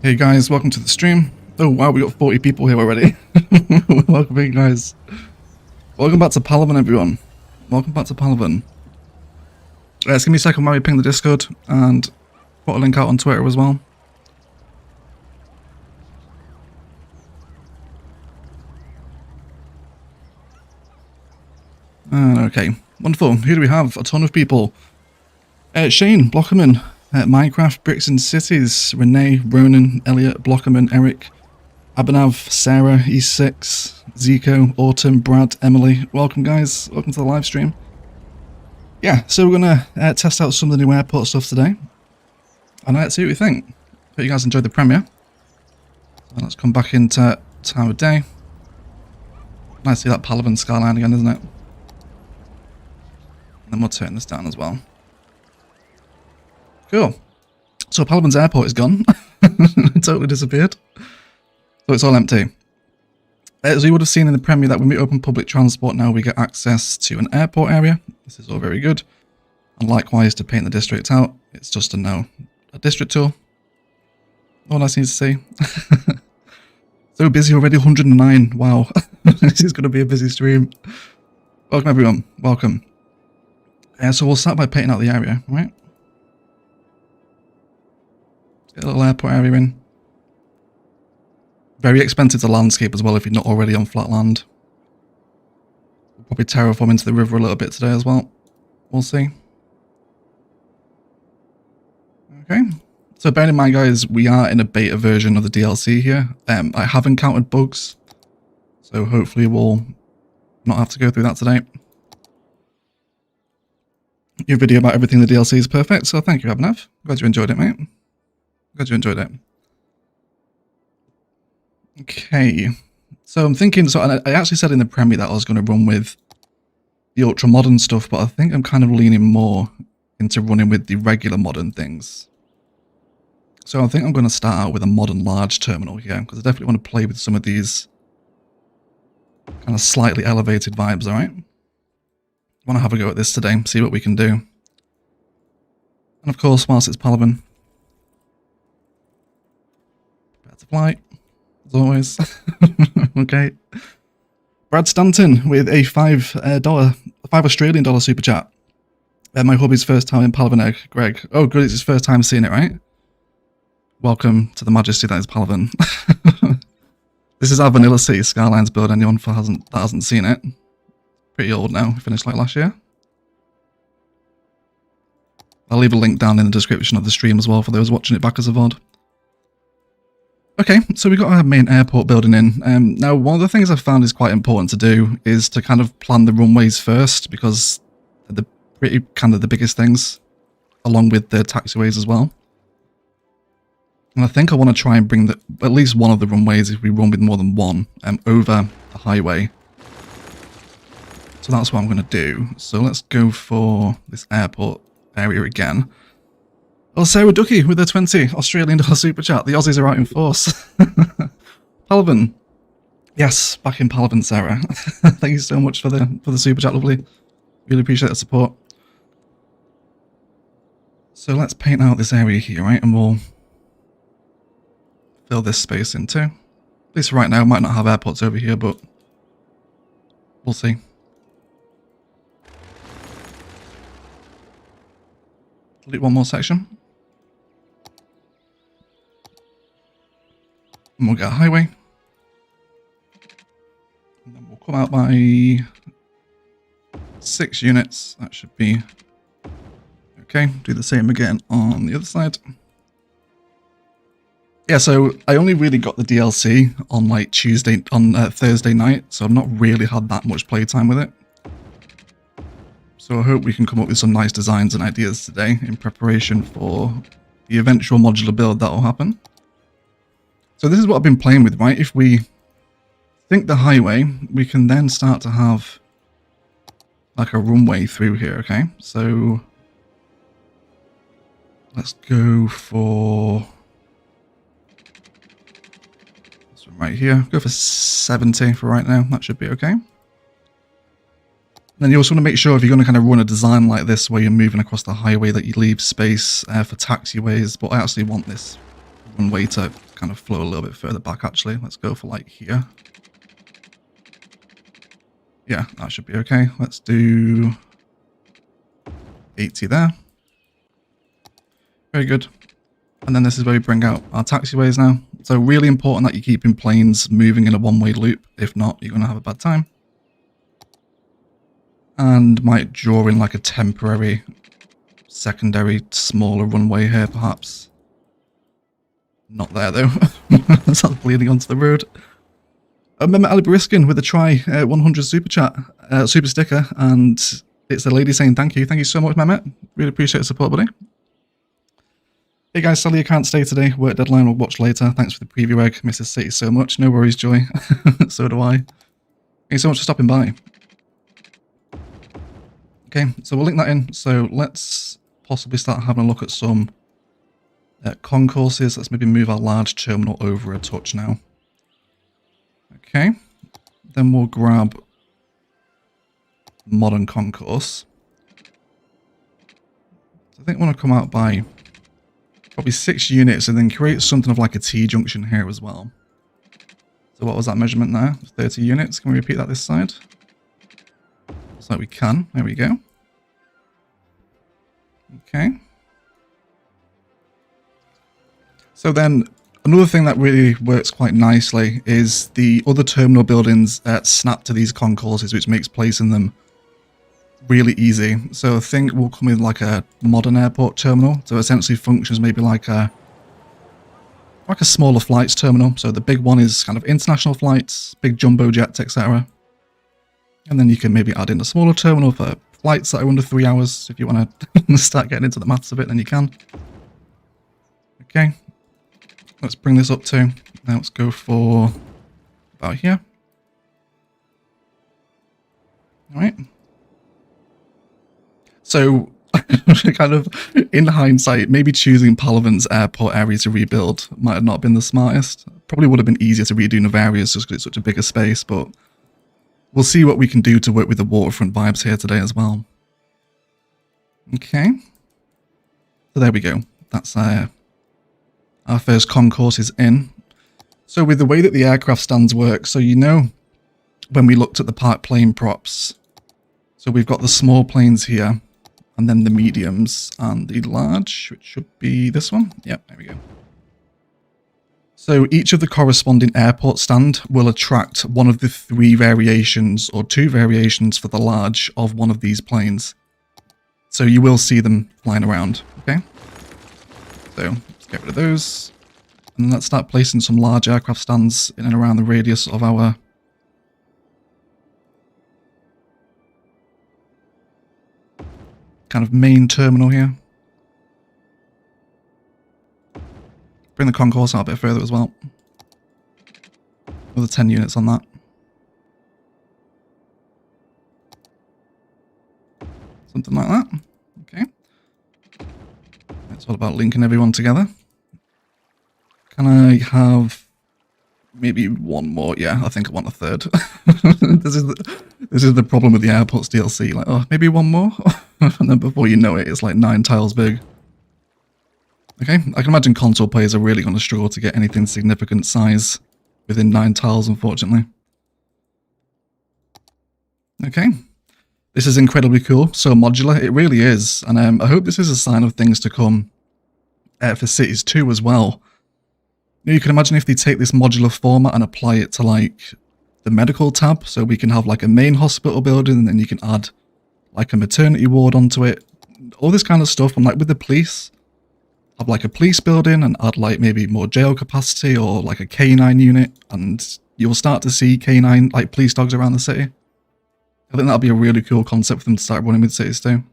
Hey guys, welcome to the stream. Oh wow, we got 40 people here already. Welcome in guys. Welcome back to Palaven everyone. Welcome back to Palaven. Just give me a second while we ping the Discord and put a link out on Twitter as well. Okay, wonderful. Who do we have? A ton of people. Shane, Blockerman, Minecraft, Bricks and Cities, Renee, Ronan, Elliot, Blockerman, Eric, Abhinav, Sarah, E6, Zico, Autumn, Brad, Emily. Welcome guys, welcome to the live stream. Yeah, so we're gonna test out some of the new airport stuff today. And let's see what we think. Hope you guys enjoyed the premiere. So let's come back into time of day. Nice to see that Palaven skyline again, isn't it? And then we'll turn this down as well. Cool. So Palaven's airport is gone. It totally disappeared. So it's all empty. As you would have seen in the premiere that when we open public transport now we get access to an airport area. This is all very good. And likewise to paint the district out, it's just a district tool. All I need to see. So busy already, 109. Wow. This is going to be a busy stream. Welcome everyone. Welcome. So we'll start by painting out the area, right? Get a little airport area in. Very expensive to landscape as well if you're not already on flat land. We'll probably terraform into the river a little bit today as well. We'll see. Okay. So bearing in mind guys, we are in a beta version of the DLC here. I have encountered bugs. So hopefully we'll not have to go through that today. Your video about everything in the DLC is perfect, so thank you, Abhinav. Glad you enjoyed it, mate. Glad you enjoyed it. Okay, so I'm thinking, I actually said in the premiere that I was going to run with the ultra modern stuff, but I think I'm kind of leaning more into running with the regular modern things. So I think I'm going to start out with a modern large terminal here, because I definitely want to play with some of these kind of slightly elevated vibes, alright? I want to have a go at this today, see what we can do. And of course, whilst it's Palaven, prepare to fly, as always. Okay. Brad Stanton with a $5 Australian dollar super chat. My hubby's first time in Palaven Egg, Greg. Oh, good, it's his first time seeing it, right? Welcome to the majesty that is Palaven. This is our Vanilla City Skylines build, anyone that hasn't seen it. Pretty old now, finished like last year. I'll leave a link down in the description of the stream as well for those watching it back as a VOD. Okay, so we've got our main airport building in. Now, one of the things I've found is quite important to do is to kind of plan the runways first, because they're pretty kind of the biggest things, along with the taxiways as well. And I think I want to try and bring at least one of the runways, if we run with more than one, over the highway. So that's what I'm going to do. So let's go for this airport area again. Oh, Sarah Ducky with a 20 Australian dollar super chat. The Aussies are out in force. Palaven. Yes, back in Palaven, Sarah. Thank you so much for the super chat, lovely. Really appreciate the support. So let's paint out this area here, right? And we'll fill this space in too. At least right now, might not have airports over here, but we'll see. Delete one more section. And we'll get a highway. And then we'll come out by 6 units. That should be okay. Do the same again on the other side. Yeah, so I only really got the DLC on like Thursday night, so I've not really had that much playtime with it. So I hope we can come up with some nice designs and ideas today in preparation for the eventual modular build that will happen. So this is what I've been playing with, right? If we think the highway, we can then start to have like a runway through here, okay? So let's go for this one right here. Go for 70 for right now. That should be okay. Then you also want to make sure if you're going to kind of run a design like this where you're moving across the highway that you leave space for taxiways, but I actually want this runway to kind kind of flow a little bit further back, actually. Let's go for like here. Yeah, that should be okay. Let's do 80 there. Very good. And then this is where we bring out our taxiways now. So really important that you're keeping planes moving in a one-way loop. If not, you're going to have a bad time. And might draw in like a temporary, secondary, smaller runway here, perhaps. Not there, though. That's bleeding onto the road. Remember Ali Briskin with a try 100 super chat, super sticker, and it's a lady saying thank you. Thank you so much, Mehmet. Really appreciate the support, buddy. Hey guys, sorry I can't stay today. Work deadline, we'll watch later. Thanks for the preview egg. Mrs. City so much. No worries, Joy. So do I. Thank you so much for stopping by. Okay, so we'll link that in. So let's possibly start having a look at some concourses. Let's maybe move our large terminal over a touch now. Okay, then we'll grab modern concourse. I think I want to come out by probably 6 units and then create something of like a T-junction here as well. So what was that measurement there? 30 units. Can we repeat that this side? Looks like we can. There we go. Okay. So then another thing that really works quite nicely is the other terminal buildings snap to these concourses, which makes placing them really easy. So I think we'll come in like a modern airport terminal. So essentially functions maybe like a smaller flights terminal. So the big one is kind of international flights, big jumbo jets, etc. And then you can maybe add in a smaller terminal for flights that are under 3 hours. If you want to start getting into the maths of it, then you can. Okay. Let's bring this up to, now let's go for about here. All right. So, kind of in hindsight, maybe choosing Palaven's airport area to rebuild might have not been the smartest. Probably would have been easier to redo Navaria's just because it's such a bigger space, but we'll see what we can do to work with the waterfront vibes here today as well. Okay. So there we go. That's our first concourse is in. So with the way that the aircraft stands work, so you know when we looked at the parked plane props, so we've got the small planes here, and then the mediums and the large, which should be this one. Yep, there we go. So each of the corresponding airport stand will attract one of the 3 variations or 2 variations for the large of one of these planes. So you will see them flying around, okay? So let's get rid of those. And let's start placing some large aircraft stands in and around the radius of our kind of main terminal here. Bring the concourse out a bit further as well. Another 10 units on that. Something like that. Okay. It's all about linking everyone together. Can I have maybe one more? Yeah, I think I want a third. This is the problem with the airports DLC. Like, oh, maybe one more? And then before you know it, it's like 9 tiles big. Okay, I can imagine console players are really going to struggle to get anything significant size within 9 tiles, unfortunately. Okay, this is incredibly cool. So modular, it really is. And I hope this is a sign of things to come for cities too as well. You can imagine if they take this modular format and apply it to like the medical tab, so we can have like a main hospital building and then you can add like a maternity ward onto it, all this kind of stuff. And like with the police, have like a police building and add like maybe more jail capacity or like a K9 unit, and you'll start to see K9 like police dogs around the city. I think that'll be a really cool concept for them to start running with cities too.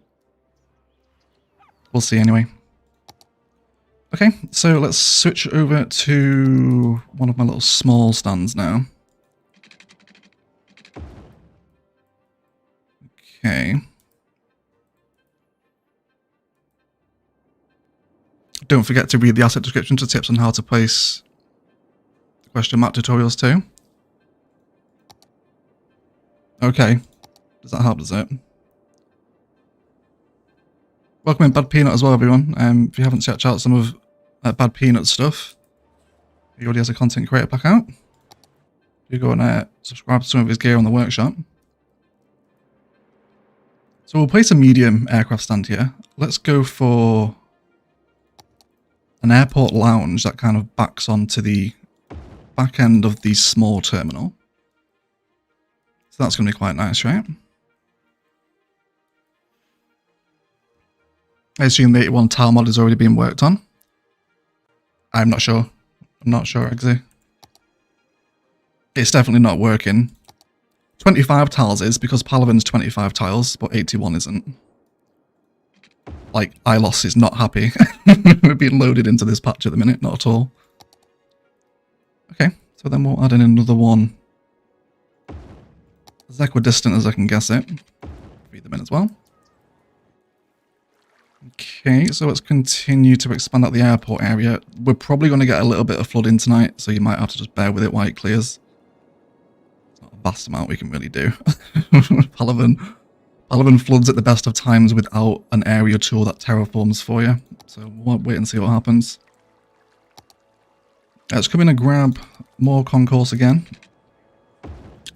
We'll see anyway. Okay, so let's switch over to one of my little small stands now. Okay. Don't forget to read the asset description for tips on how to place question mark tutorials too. Okay. Does that help, does it? Welcome in Bad Peanut as well, everyone. If you haven't checked out some of Bad Peanut's stuff, He already has a content creator pack out. You go and subscribe to some of his gear on the workshop. So we'll place a medium aircraft stand here. Let's go for an airport lounge that kind of backs onto the back end of the small terminal. So that's going to be quite nice, right? I assume the 81 tile mod is already being worked on. I'm not sure. I'm not sure, actually. It's definitely not working. 25 tiles is, because Palaven's 25 tiles, but 81 isn't. Like, ILOS is not happy. We're being loaded into this patch at the minute, not at all. Okay, so then we'll add in another one as equidistant as I can guess it. Feed them in as well. Okay, so let's continue to expand out the airport area. We're probably going to get a little bit of flooding tonight, so you might have to just bear with it while it clears. It's not a vast amount we can really do. Palaven floods at the best of times without an area tool that terraforms for you. So we'll wait and see what happens. Let's come in and grab more concourse again.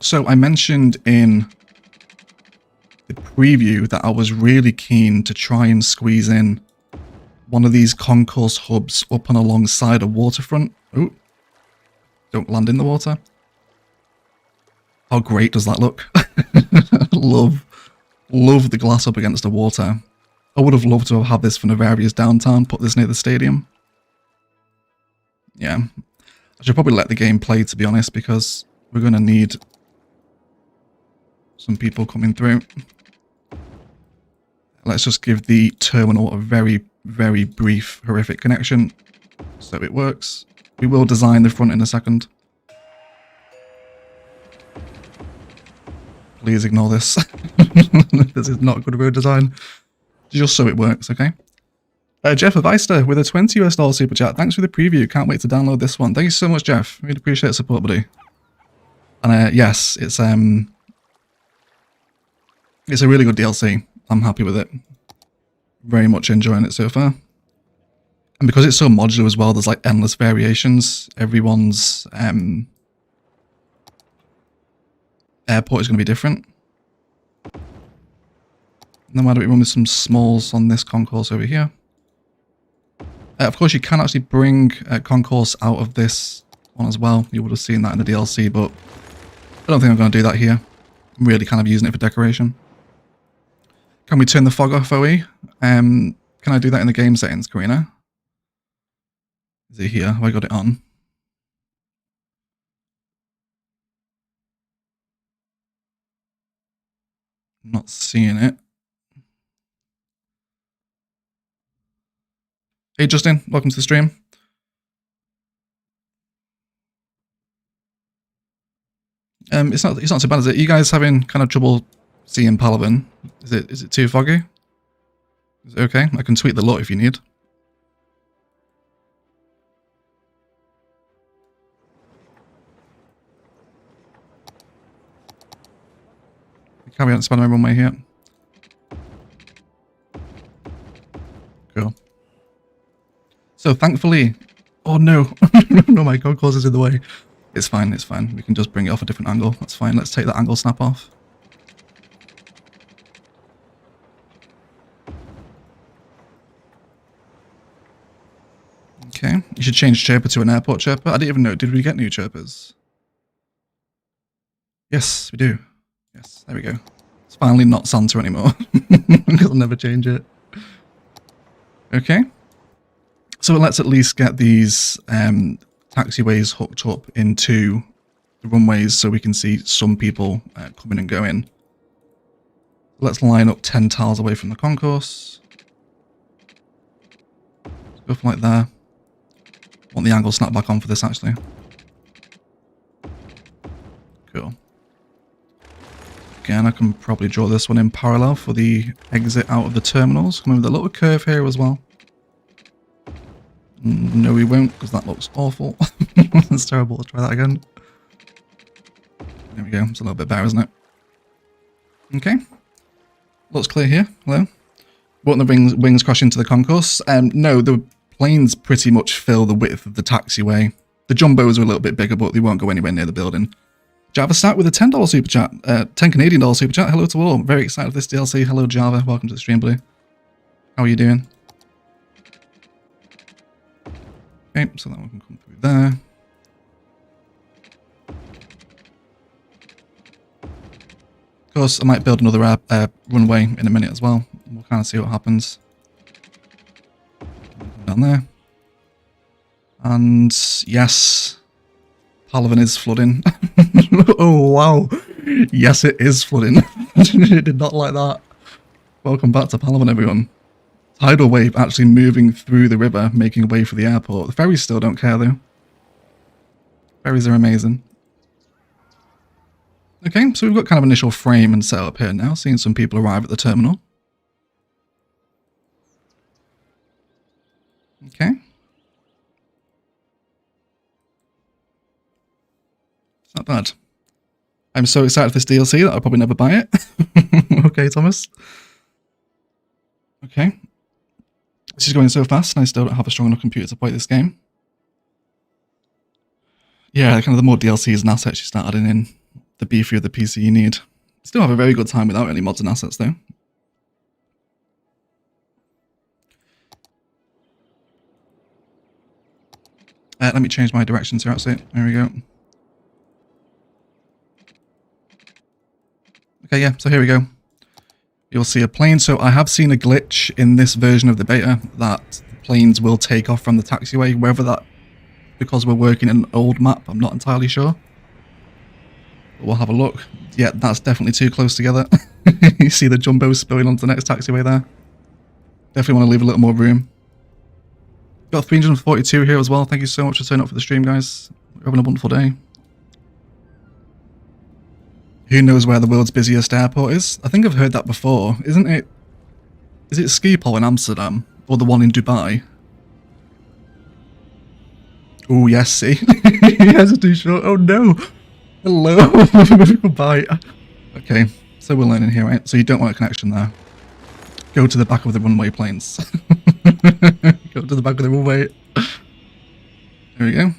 So I mentioned in the preview that I was really keen to try and squeeze in one of these concourse hubs up and alongside a waterfront. Oh, don't land in the water. How great does that look? Love the glass up against the water. I would have loved to have had this for Navaria's downtown, put this near the stadium. Yeah, I should probably let the game play, to be honest, because we're going to need some people coming through. Let's just give the terminal a very, very brief, horrific connection so it works. We will design the front in a second. Please ignore this. This is not good road design. Just so it works, okay? Jeff Avista with a $20 US super chat. Thanks for the preview. Can't wait to download this one. Thank you so much, Jeff. Really appreciate the support, buddy. And yes, it's a really good DLC. I'm happy with it. Very much enjoying it so far. And because it's so modular as well, there's like endless variations. Everyone's airport is going to be different. Then why don't we run with some smalls on this concourse over here? Of course, you can actually bring concourse out of this one as well. You would have seen that in the DLC, but I don't think I'm going to do that here. I'm really kind of using it for decoration. Can we turn the fog off, OE? Can I do that in the game settings, Karina? Is it here? Have I got it on? I'm not seeing it. Hey Justin, welcome to the stream. It's not so bad, is it? You guys having kind of trouble seeing Palaven? Is it too foggy? Is it okay? I can tweak the LUT if you need. Carry on expanding my runway here. Cool. So thankfully, oh no, no, my concourse is in the way. It's fine, it's fine. We can just bring it off a different angle. That's fine. Let's take that angle snap off. Okay, you should change chirper to an airport chirper. I didn't even know. Did we get new chirpers? Yes, we do. Yes, there we go. It's finally not Santa anymore. Because I'll never change it. Okay. So let's at least get these taxiways hooked up into the runways so we can see some people coming and going. Let's line up 10 tiles away from the concourse. Let's go from like there. I want the angle snap back on for this actually. Cool. Again, I can probably draw this one in parallel for the exit out of the terminals. Come with a little curve here as well. No, we won't, because that looks awful. That's terrible. Let's try that again. There we go. It's a little bit better, isn't it? Okay. Looks clear here. Hello. Won't the wings crash into the concourse? No, the planes pretty much fill the width of the taxiway. The jumbos are a little bit bigger, but they won't go anywhere near the building. Java start with a $10 super chat, 10 Canadian dollar super chat. Hello to all. Very excited for this DLC. Hello Java, welcome to the stream, buddy. How are you doing? Okay, so that one can come through there. Of course, I might build another runway in a minute as well. We'll kind of see what happens. Down there. And yes, Palaven is flooding. Oh wow. Yes, it is flooding. It did not like that. Welcome back to Palaven, everyone. Tidal wave actually moving through the river, making way for the airport. The ferries still don't care though. Ferries are amazing. Okay, so we've got kind of initial frame and setup here now, seeing some people arrive at the terminal. Okay. It's not bad. I'm so excited for this DLC that I'll probably never buy it. Okay, Thomas. Okay. This is going so fast and I still don't have a strong enough computer to play this game. Yeah, kind of the more DLCs and assets you start adding in, the beefier the PC you need. Still have a very good time without any mods and assets though. Let me change my directions here, that's it. There we go. Okay, yeah, so here we go. You'll see a plane. So I have seen a glitch in this version of the beta that planes will take off from the taxiway, whether that because we're working in an old map, I'm not entirely sure. But we'll have a look. Yeah, that's definitely too close together. You see the jumbos spilling onto the next taxiway there. Definitely want to leave a little more room. Got 342 here as well. Thank you so much for turning up for the stream, guys. We're having a wonderful day. Who knows where the world's busiest airport is? I think I've heard that before. Isn't it? Is it Schiphol in Amsterdam? Or the one in Dubai? Oh, yes, see? He has a too short. Oh, no. Hello. Goodbye. Okay, so we're learning here, right? So you don't want a connection there. Go to the back of the runway planes. Go to the back of the runway. There we go.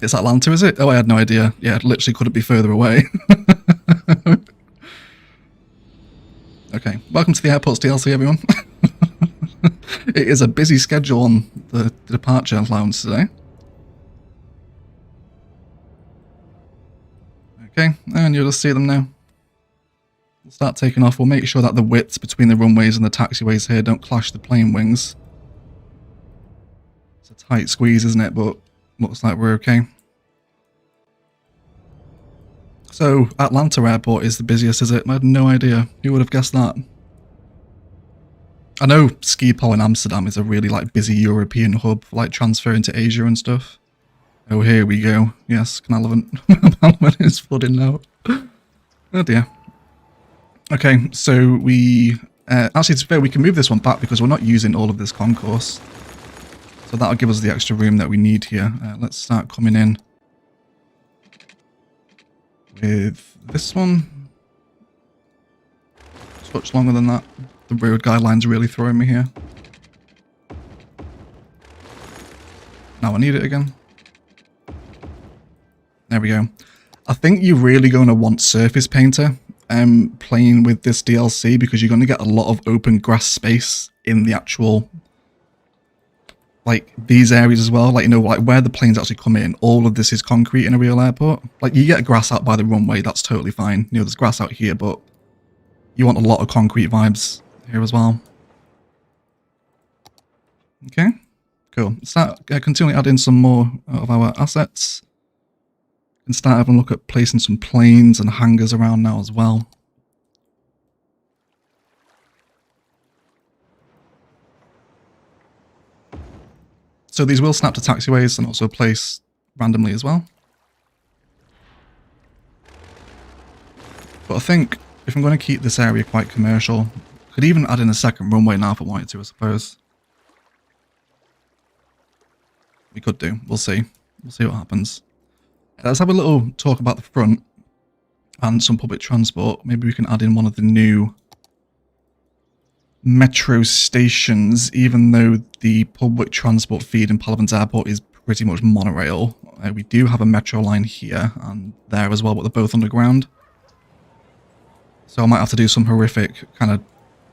It's Atlanta, is it? Oh, I had no idea. Yeah, it literally couldn't be further away. Okay, welcome to the airport's DLC, everyone. It is a busy schedule on the departure lounge today. Okay, and you'll just see them now. We'll start taking off. We'll make sure that the widths between the runways and the taxiways here don't clash the plane wings. It's a tight squeeze, isn't it? But looks like we're okay. So, Atlanta Airport is the busiest, is it? I had no idea. Who would have guessed that? I know Schiphol in Amsterdam is a really busy European hub for transferring to Asia and stuff. Oh, here we go. Yes, Palaven is flooding now. Oh dear. Okay, so we... actually, to be fair, we can move this one back because we're not using all of this concourse. So that'll give us the extra room that we need here. Let's start coming in with this one. Touch longer than that. The road guidelines are really throwing me here. Now I need it again. There we go. I think you're really going to want Surface Painter playing with this DLC because you're going to get a lot of open grass space in the actual, these areas as well. Where the planes actually come in, all of this is concrete in a real airport. You get grass out by the runway, that's totally fine. There's grass out here, but you want a lot of concrete vibes here as well. Okay, cool. Start continually adding some more of our assets. And start having a look at placing some planes and hangars around now as well. So these will snap to taxiways and also place randomly as well. But I think if I'm going to keep this area quite commercial, I could even add in a second runway now if I wanted to, I suppose. We could do. We'll see. We'll see what happens. Let's have a little talk about the front and some public transport. Maybe we can add in one of the new metro stations, even though the public transport feed in Palaven's airport is pretty much monorail. We do have a metro line here and there as well, but they're both underground. So I might have to do some horrific kind of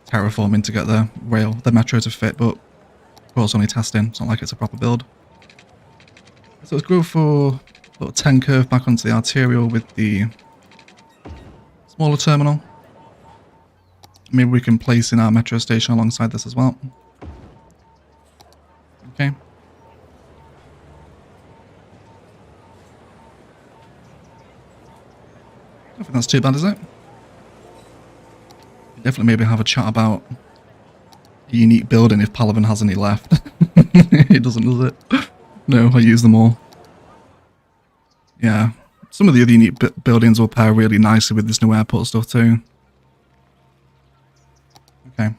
terraforming to get the metro to fit, but of course only testing. It's not like it's a proper build. So let's go for a little 10 curve back onto the arterial with the smaller terminal. Maybe we can place in our metro station alongside this as well. Okay. I don't think that's too bad, is it? Definitely maybe have a chat about a unique building if Palaven has any left. It doesn't, does it? No, I use them all. Yeah. Some of the other unique buildings will pair really nicely with this new airport stuff too. Okay.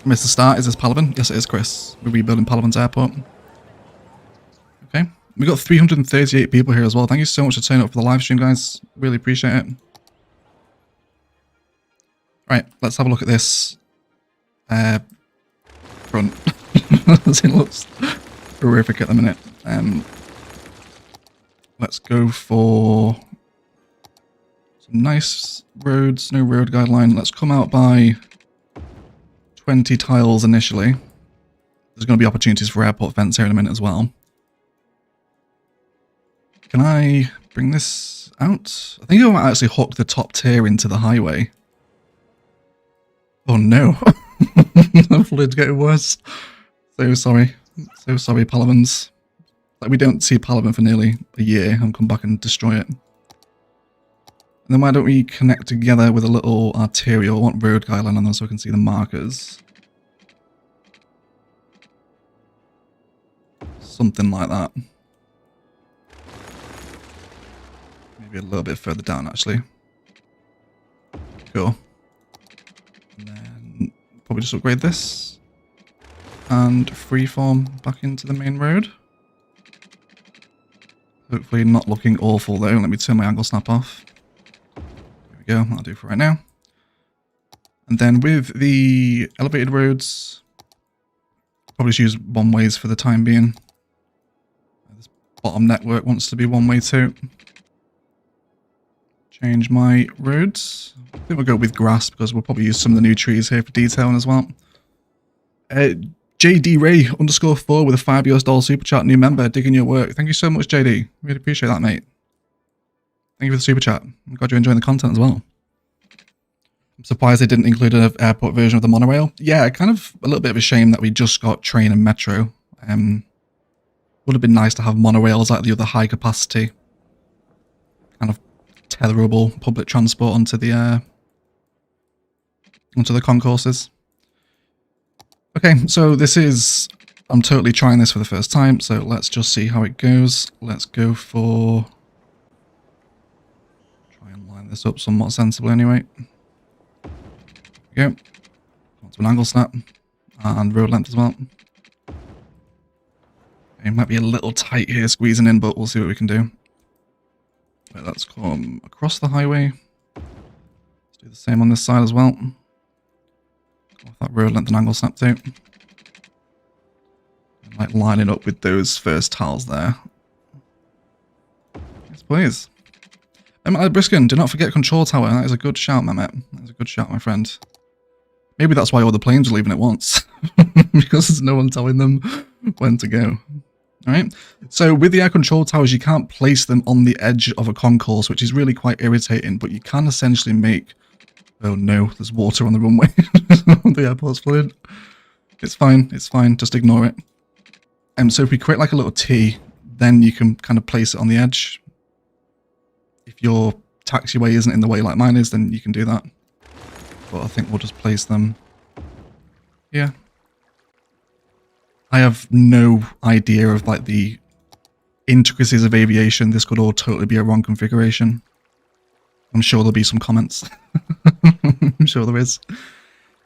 Mr. Start, is this Palaven? Yes, it is, Chris. We're rebuilding Palaven's airport. Okay. We got 338 people here as well. Thank you so much for turning up for the live stream, guys. Really appreciate it. Right, let's have a look at this front. It looks horrific at the minute. Let's go for some nice roads, no road guideline. Let's come out by 20 tiles initially. There's going to be opportunities for airport fence here in a minute as well. Can I bring this out? I think I might actually hook the top tier into the highway. Oh no. Hopefully it's getting worse. So sorry. So sorry, Palavens. Like, we don't see Palaven for nearly a year and come back and destroy it. And then why don't we connect together with a little arterial? I want road guideline on them so I can see the markers. Something like that. Maybe a little bit further down, actually. Cool. And then probably just upgrade this. And freeform back into the main road. Hopefully not looking awful though. Let me turn my angle snap off. There we go. That'll do for right now. And then with the elevated roads, probably just use one ways for the time being. This bottom network wants to be one way too. Change my roads. I think we'll go with grass because we'll probably use some of the new trees here for detailing as well. JD Ray _4 with a $5 super chat, new member, digging your work. Thank you so much, JD. Really appreciate that, mate. Thank you for the super chat. I'm glad you're enjoying the content as well. I'm surprised they didn't include an airport version of the monorail. Yeah, kind of a little bit of a shame that we just got train and metro. Would have been nice to have monorails like the other high capacity, kind of tetherable public transport onto the concourses. Okay, so this is, I'm totally trying this for the first time, so let's just see how it goes. Let's go for, try and line this up somewhat sensibly anyway. There we go. Onto an angle snap, and road length as well. It might be a little tight here squeezing in, but we'll see what we can do. Right, let's come across the highway. Let's do the same on this side as well. That road length and angle snap too. Like lining up with those first tiles there. Yes, please. Briskin, do not forget control tower. That is a good shout, my mate. That is a good shout, my friend. Maybe that's why all the planes are leaving at once. Because there's no one telling them when to go. Alright, so with the air control towers, you can't place them on the edge of a concourse, which is really quite irritating, but you can essentially make... Oh no, there's water on the runway. The airport's flooded. It's fine, just ignore it. So if we create like a little T, then you can kind of place it on the edge. If your taxiway isn't in the way like mine is, then you can do that. But I think we'll just place them here. I have no idea of like the intricacies of aviation. This could all totally be a wrong configuration. I'm sure there'll be some comments. I'm sure there is.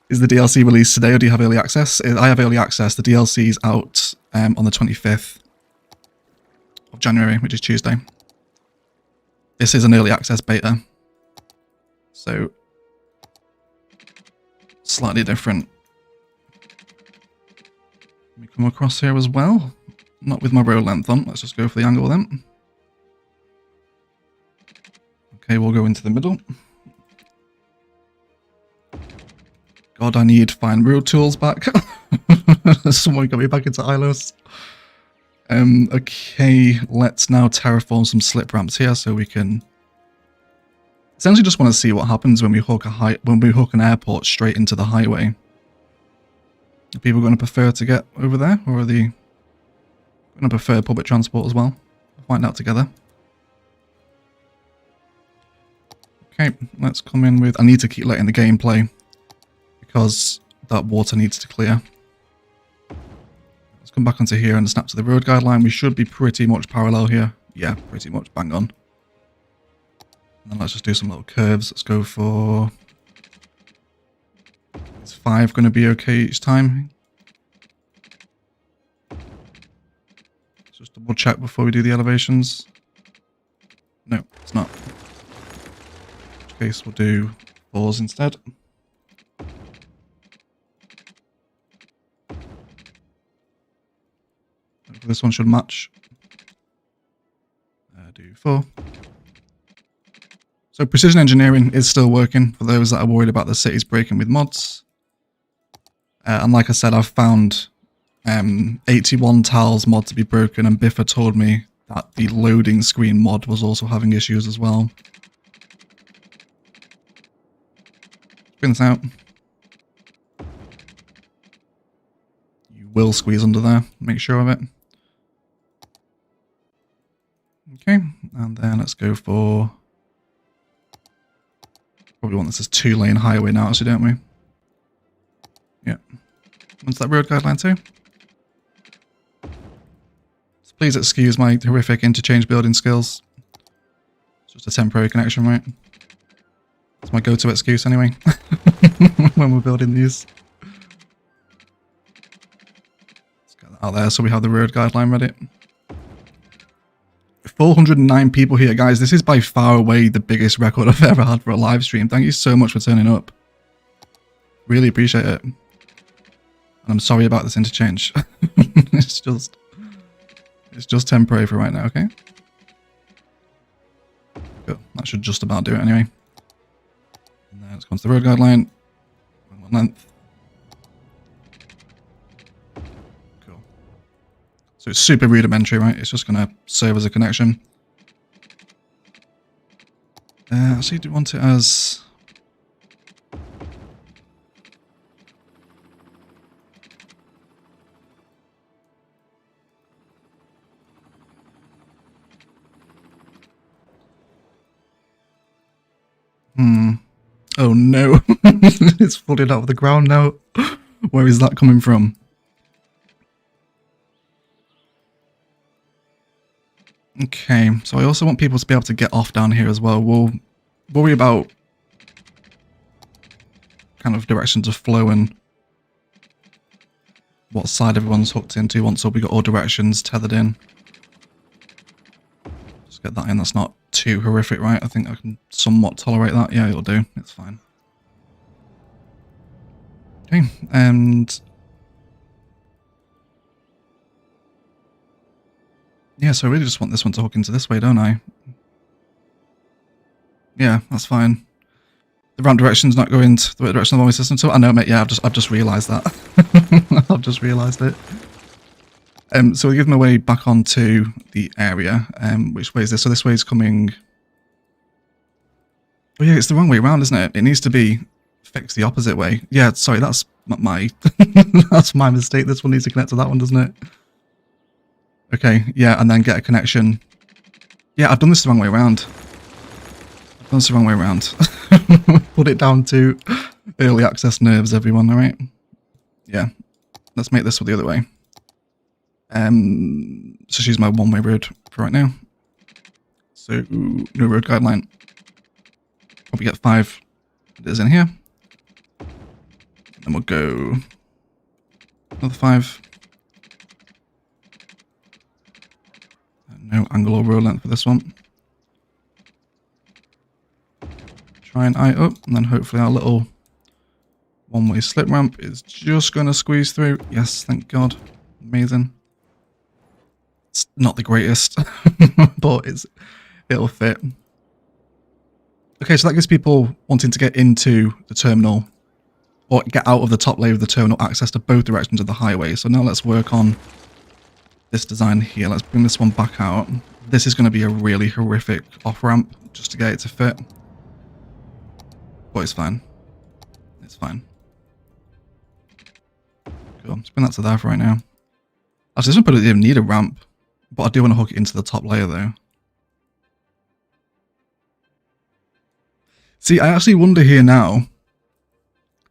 Is the DLC released today or do you have early access? I have early access. The DLC is out on the 25th of January, which is Tuesday. This is an early access beta. So slightly different. Let me come across here as well. Not with my road length on. Let's just go for the angle then. Okay, we'll go into the middle. God, I need fine road tools back. Someone got me back into ILOS. Okay, let's now terraform some slip ramps here so we can essentially just want to see what happens when we hook an airport straight into the highway. Are people going to prefer to get over there, or are they going to prefer public transport as well? We'll find out together. Okay, let's come in with... I need to keep letting the game play because that water needs to clear. Let's come back onto here and snap to the road guideline. We should be pretty much parallel here. Yeah, pretty much bang on. And then let's just do some little curves. Let's go for... Is 5 going to be okay each time? Let's just double check before we do the elevations. No, it's not. In which case we'll do 4s instead. This one should match. Do 4. So precision engineering is still working for those that are worried about the cities breaking with mods. And like I said, I've found 81 tiles mod to be broken, and Biffa told me that the loading screen mod was also having issues as well. Spin this out. You will squeeze under there, make sure of it. Okay, and then let's go for... Probably want this as 2-lane highway now, actually, don't we? Yeah. What's that road guideline too? So please excuse my horrific interchange building skills. It's just a temporary connection, right? It's my go-to excuse anyway, when we're building these. Let's get that out there so we have the road guideline ready. 409 people here, guys. This is by far away the biggest record I've ever had for a live stream. Thank you so much for turning up. Really appreciate it. And I'm sorry about this interchange. It's just temporary for right now, okay? Cool. That should just about do it anyway. And then let's go on to the road guideline. One length. Cool. So it's super rudimentary, right? It's just going to serve as a connection. Actually, do you want it as... Oh no, it's flooded out of the ground now. Where is that coming from? Okay, so I also want people to be able to get off down here as well. We'll worry about kind of directions of flow and what side everyone's hooked into once we got all directions tethered in. Just get that in, that's not too horrific, right? I think I can somewhat tolerate that. Yeah, it'll do. It's fine. Okay, and yeah, so I really just want this one to hook into this way, don't I? Yeah, that's fine. The ramp direction's not going to the direction of the one-way system, so I know, mate. Yeah, I've just realised that. I've just realised it. So we'll give them a way back onto the area. Which way is this? So this way is coming... Oh yeah, it's the wrong way around, isn't it? It needs to be fixed the opposite way. Yeah, sorry, that's not my... that's my mistake. This one needs to connect to that one, doesn't it? Okay, yeah, and then get a connection. Yeah, I've done this the wrong way around. I've done this the wrong way around. Put it down to early access nerves, everyone, alright? Yeah, let's make this the other way. So she's my one-way road for right now. So, no road guideline. Probably get 5 letters in here. And then we'll go another 5. No angle or road length for this one. Try and eye up, and then hopefully our little One-way slip ramp is just going to squeeze through. Yes, thank God. Amazing. It's not the greatest, but it'll fit. Okay, so that gives people wanting to get into the terminal or get out of the top layer of the terminal access to both directions of the highway. So now let's work on this design here. Let's bring this one back out. This is going to be a really horrific off-ramp just to get it to fit. But it's fine. It's fine. Cool. Let's bring that to there for right now. Actually, this one probably didn't even need a ramp, but I do want to hook it into the top layer though. See, I actually wonder here now.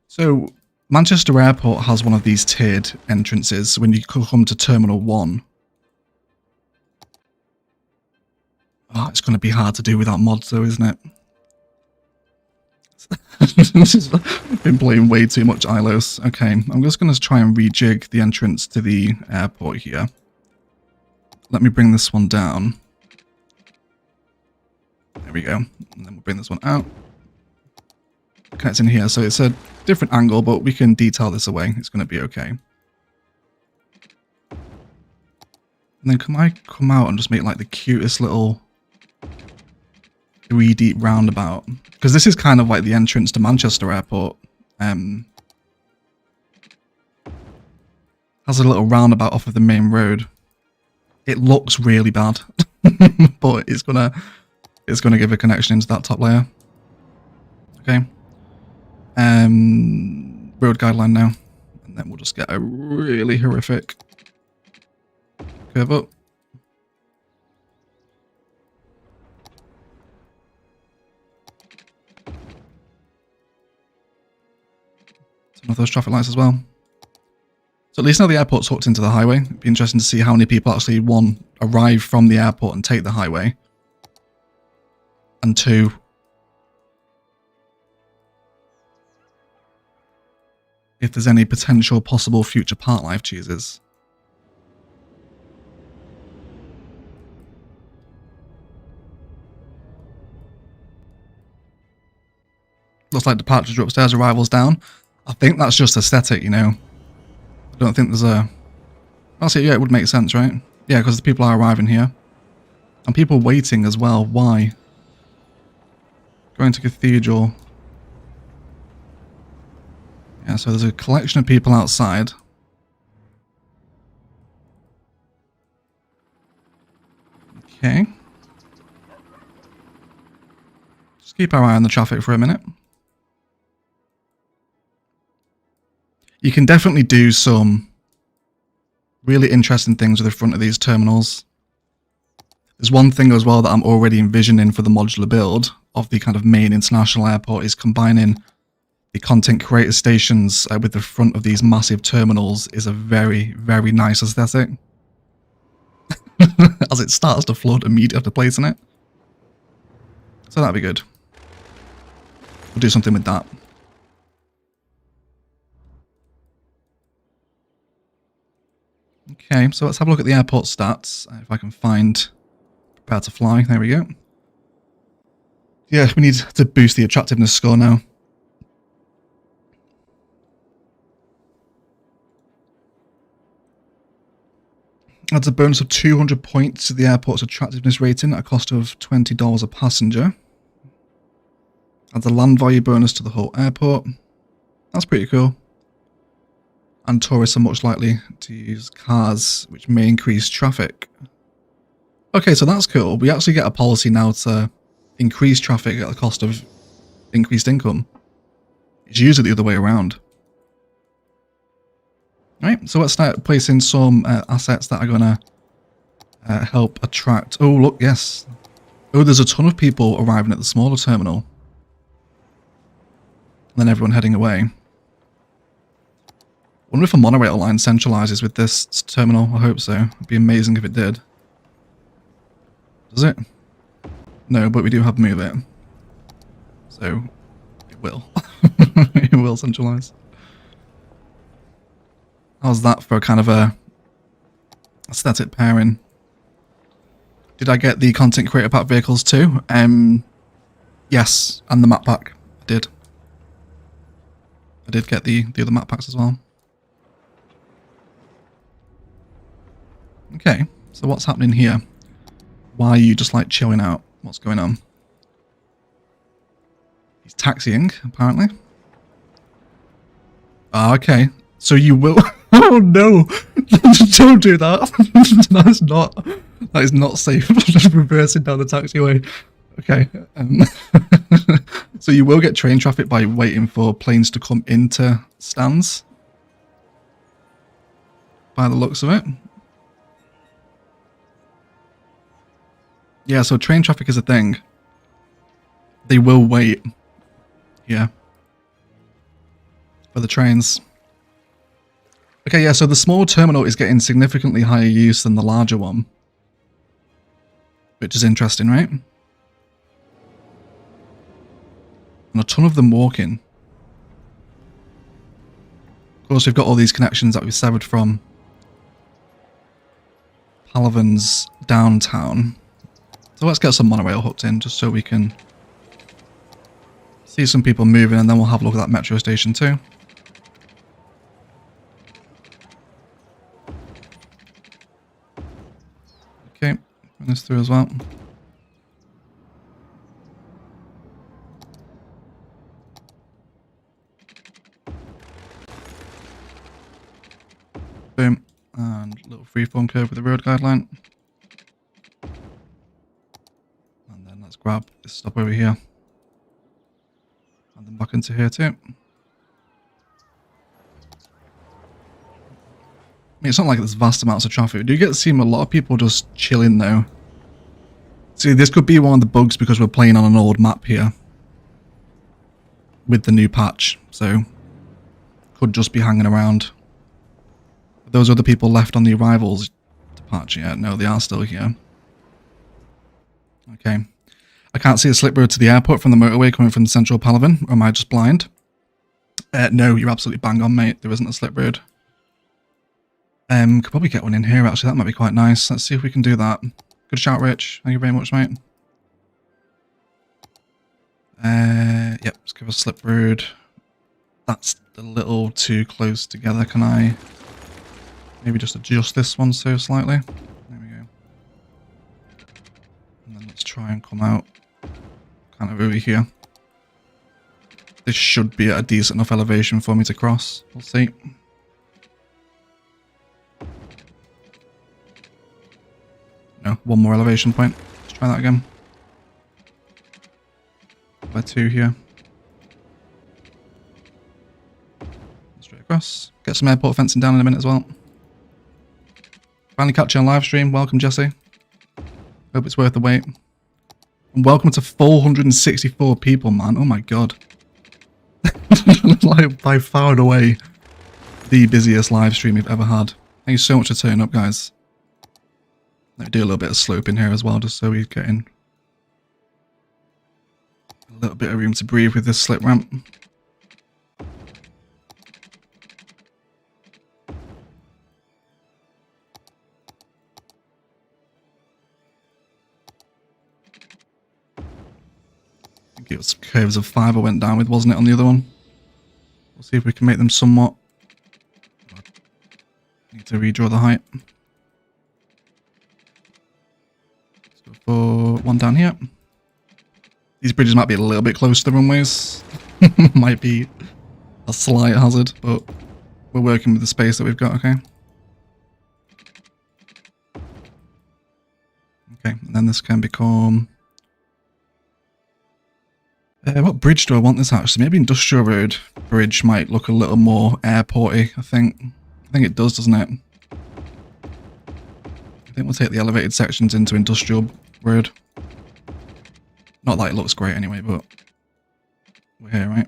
So, Manchester Airport has one of these tiered entrances when you come to Terminal 1. Oh, it's going to be hard to do without mods though, isn't it? I've been playing way too much ILOS. Okay, I'm just going to try and rejig the entrance to the airport here. Let me bring this one down. There we go. And then we'll bring this one out. Okay, it's in here, so it's a different angle, but we can detail this away. It's going to be okay. And then can I come out and just make like the cutest little 3D roundabout? Because this is kind of like the entrance to Manchester Airport. Has a little roundabout off of the main road. It looks really bad, but it's gonna give a connection into that top layer. Okay. Road guideline now, and then we'll just get a really horrific curve up. Some of those traffic lights as well. So at least now the airport's hooked into the highway. It'd be interesting to see how many people actually, one, arrive from the airport and take the highway, and two, if there's any potential possible future part life cheeses. Looks like departures are upstairs, arrivals down. I think that's just aesthetic, you know. I don't think there's a... Actually, yeah, it would make sense, right? Yeah, because the people are arriving here. And people waiting as well. Why? Going to Cathedral. Yeah, so there's a collection of people outside. Okay. Just keep our eye on the traffic for a minute. You can definitely do some really interesting things with the front of these terminals. There's one thing as well that I'm already envisioning for the modular build of the kind of main international airport is combining the content creator stations with the front of these massive terminals is a very, very nice aesthetic. As it starts to flood immediately after placing it. So that'd be good. We'll do something with that. Okay, so let's have a look at the airport stats. If I can find prepare to fly. There we go. Yeah, we need to boost the attractiveness score now. Adds a bonus of 200 points to the airport's attractiveness rating at a cost of $20 a passenger. Adds a land value bonus to the whole airport. That's pretty cool. And tourists are much likely to use cars, which may increase traffic. Okay, so that's cool. We actually get a policy now to increase traffic at the cost of increased income. It's usually the other way around. Right, so let's start placing some assets that are going to help attract... Oh, look, yes. Oh, there's a ton of people arriving at the smaller terminal. And then everyone heading away. I wonder if a monorail line centralizes with this terminal. I hope so. It'd be amazing if it did. Does it? No, but we do have Move It. So, it will. It will centralize. How's that for kind of a aesthetic pairing? Did I get the content creator pack vehicles too? Yes, and the map pack. I did. I did get the other map packs as well. Okay, so what's happening here? Why are you just like chilling out? What's going on? He's taxiing, apparently. Ah, okay. So you will... Oh no! Don't do that. That is not safe. Just reversing down the taxiway. Okay. So you will get train traffic by waiting for planes to come into stands. By the looks of it. Yeah, so train traffic is a thing. They will wait. Yeah. For the trains. Okay, yeah, so the small terminal is getting significantly higher use than the larger one. Which is interesting, right? And a ton of them walking. Of course, we've got all these connections that we've severed from Palaven's downtown. So let's get some monorail hooked in, just so we can see some people moving, and then we'll have a look at that metro station too. Okay, run this through as well. Boom, and a little freeform curve with the road guideline. And then let's grab this stop over here. And then back into here too. I mean, it's not like there's vast amounts of traffic. We do get to see a lot of people just chilling though. See, this could be one of the bugs because we're playing on an old map here. With the new patch, so could just be hanging around. Are those other people left on the arrivals to patch yet? No, they are still here. Okay. I can't see a slip road to the airport from the motorway coming from central Palaven, or am I just blind? No, you're absolutely bang on, mate. There isn't a slip road. Could probably get one in here, actually. That might be quite nice. Let's see if we can do that. Good shout, Rich. Thank you very much, mate. Yep, let's give a slip road. That's a little too close together. Can I maybe just adjust this one so slightly? There we go. And then let's try and come out kind of over here. This should be at a decent enough elevation for me to cross. We'll see. No, one more elevation point. Let's try that again. By 2 here. Straight across. Get some airport fencing down in a minute as well. Finally catch you on live stream. Welcome, Jesse. Hope it's worth the wait. And welcome to 464 people, man. Oh my god. Like, by far and away the busiest live stream we've ever had. Thank you so much for turning up, guys. Let me do a little bit of slope in here as well, just so we get in a little bit of room to breathe with this slip ramp. I think it was curves of 5 I went down with, wasn't it, on the other one? We'll see if we can make them somewhat. Need to redraw the height. Let's go for one down here. These bridges might be a little bit close to the runways. Might be a slight hazard, but we're working with the space that we've got, okay? Okay, and then this can become... what bridge do I want this actually? Maybe Industrial Road Bridge might look a little more airporty, I think. I think it does, doesn't it? I think we'll take the elevated sections into Industrial Road. Not that it looks great anyway, but we're here, right?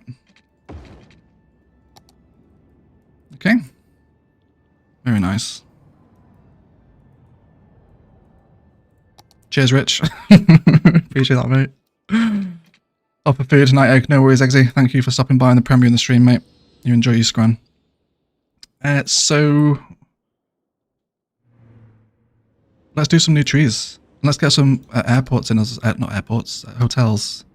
Okay. Very nice. Cheers, Rich. Appreciate that, mate. Up for food tonight, Egg. No worries, Eggsy. Thank you for stopping by on the premiere in the stream, mate. You enjoy your scran. So let's do some new trees. Let's get some airports in as not airports, hotels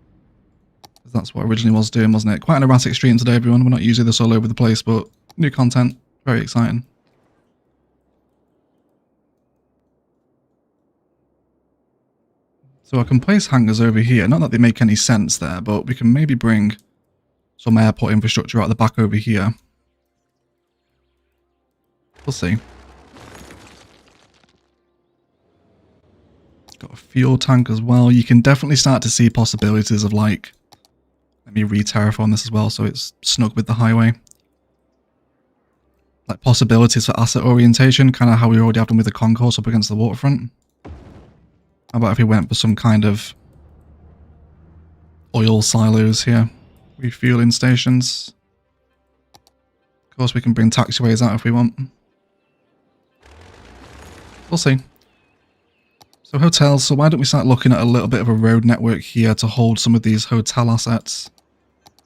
That's what originally was doing, wasn't it? Quite an erratic stream today, everyone. We're not using this all over the place, but new content. Very exciting. So I can place hangars over here. Not that they make any sense there, but we can maybe bring some airport infrastructure out the back over here. We'll see. Got a fuel tank as well. You can definitely start to see possibilities of like... Let me re-terraform this as well so it's snug with the highway. Like possibilities for asset orientation, kind of how we already have them with the concourse up against the waterfront. How about if we went for some kind of oil silos here? Refueling stations. Of course we can bring taxiways out if we want. We'll see. So hotels, so why don't we start looking at a little bit of a road network here to hold some of these hotel assets.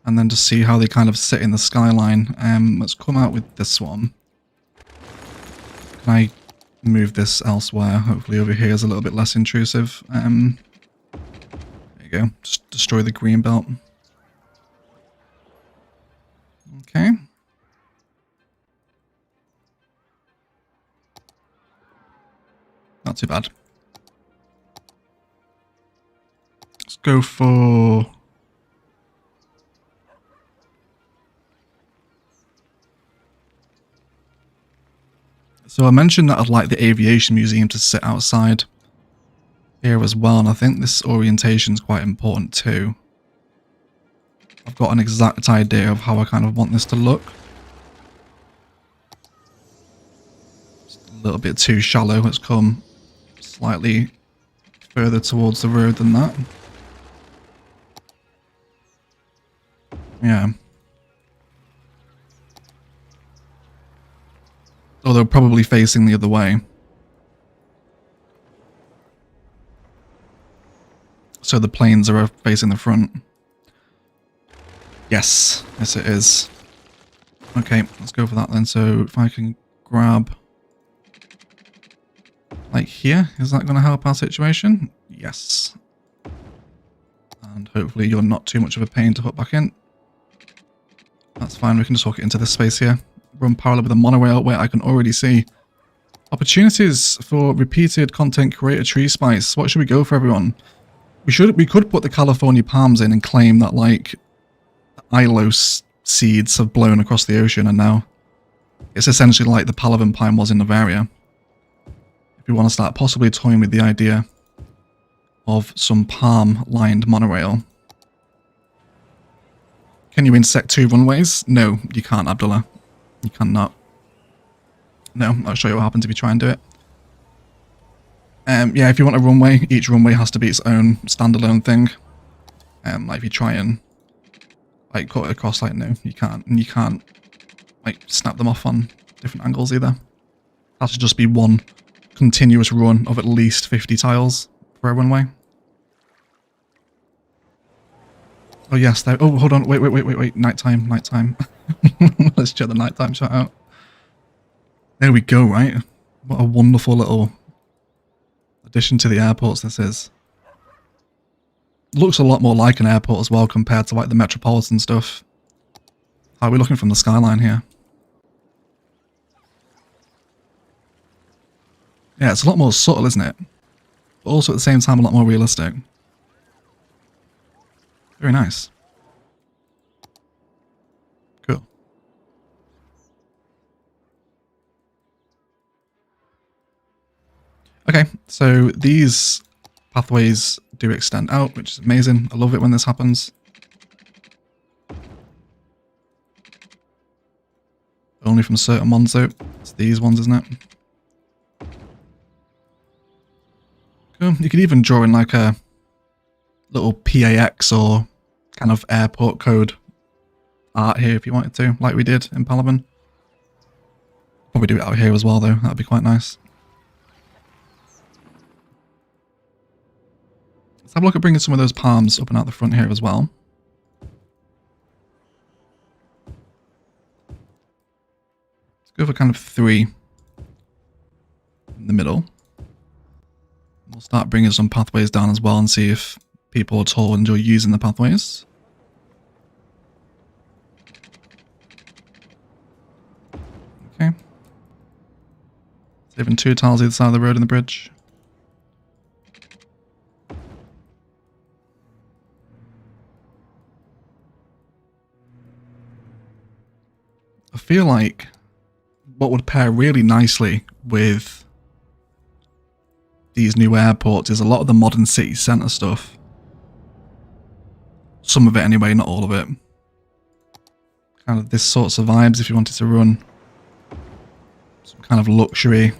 And then just see how they kind of sit in the skyline. Let's come out with this one. Can I move this elsewhere? Hopefully over here is a little bit less intrusive. There you go. Just destroy the green belt. Okay. Not too bad. Let's go for... So I mentioned that I'd like the aviation museum to sit outside here as well, and I think this orientation is quite important too. I've got an exact idea of how I kind of want this to look. Just a little bit too shallow. Let's come slightly further towards the road than that. Yeah. Although probably facing the other way. So the planes are facing the front. Yes, yes it is. Okay, let's go for that then. So if I can grab... like here, is that going to help our situation? Yes. And hopefully you're not too much of a pain to put back in. That's fine, we can just hook it into this space here. Run parallel with a monorail where I can already see opportunities for repeated content creator tree spice. What should we go for, everyone? We could put the California palms in and claim that like Ilos seeds have blown across the ocean and now it's essentially like the Palaven pine was in Novaria. If you want to start possibly toying with the idea of some palm lined monorail. Can you insect 2 runways? No, you can't, Abdullah. You cannot. No, I'll show you what happens if you try and do it. Yeah, if you want a runway, each runway has to be its own standalone thing. Like if you try and like cut it across, like no, you can't. And you can't like snap them off on different angles either. That should just be one continuous run of at least 50 tiles for a runway. Oh yes, there. Oh, hold on. Wait. Nighttime. Let's check the nighttime shot out. There we go, right? What a wonderful little addition to the airports this is. Looks a lot more like an airport as well compared to like the metropolitan stuff. How are we looking from the skyline here? Yeah, it's a lot more subtle, isn't it? But also at the same time a lot more realistic. Very nice. Cool. Okay, so these pathways do extend out, which is amazing. I love it when this happens. Only from certain ones though. It's these ones, isn't it? Cool. You could even draw in like a little PAX or kind of airport code art here if you wanted to, like we did in Palaven. Probably do it out here as well though, that'd be quite nice. Let's have a look at bringing some of those palms up and out the front here as well. Let's go for kind of 3 in the middle. We'll start bringing some pathways down as well and see if people at all enjoy using the pathways. Okay. Saving 2 tiles either side of the road and the bridge. I feel like what would pair really nicely with these new airports is a lot of the modern city centre stuff. Some of it anyway, not all of it. Kind of this sorts of vibes if you wanted to run some kind of luxury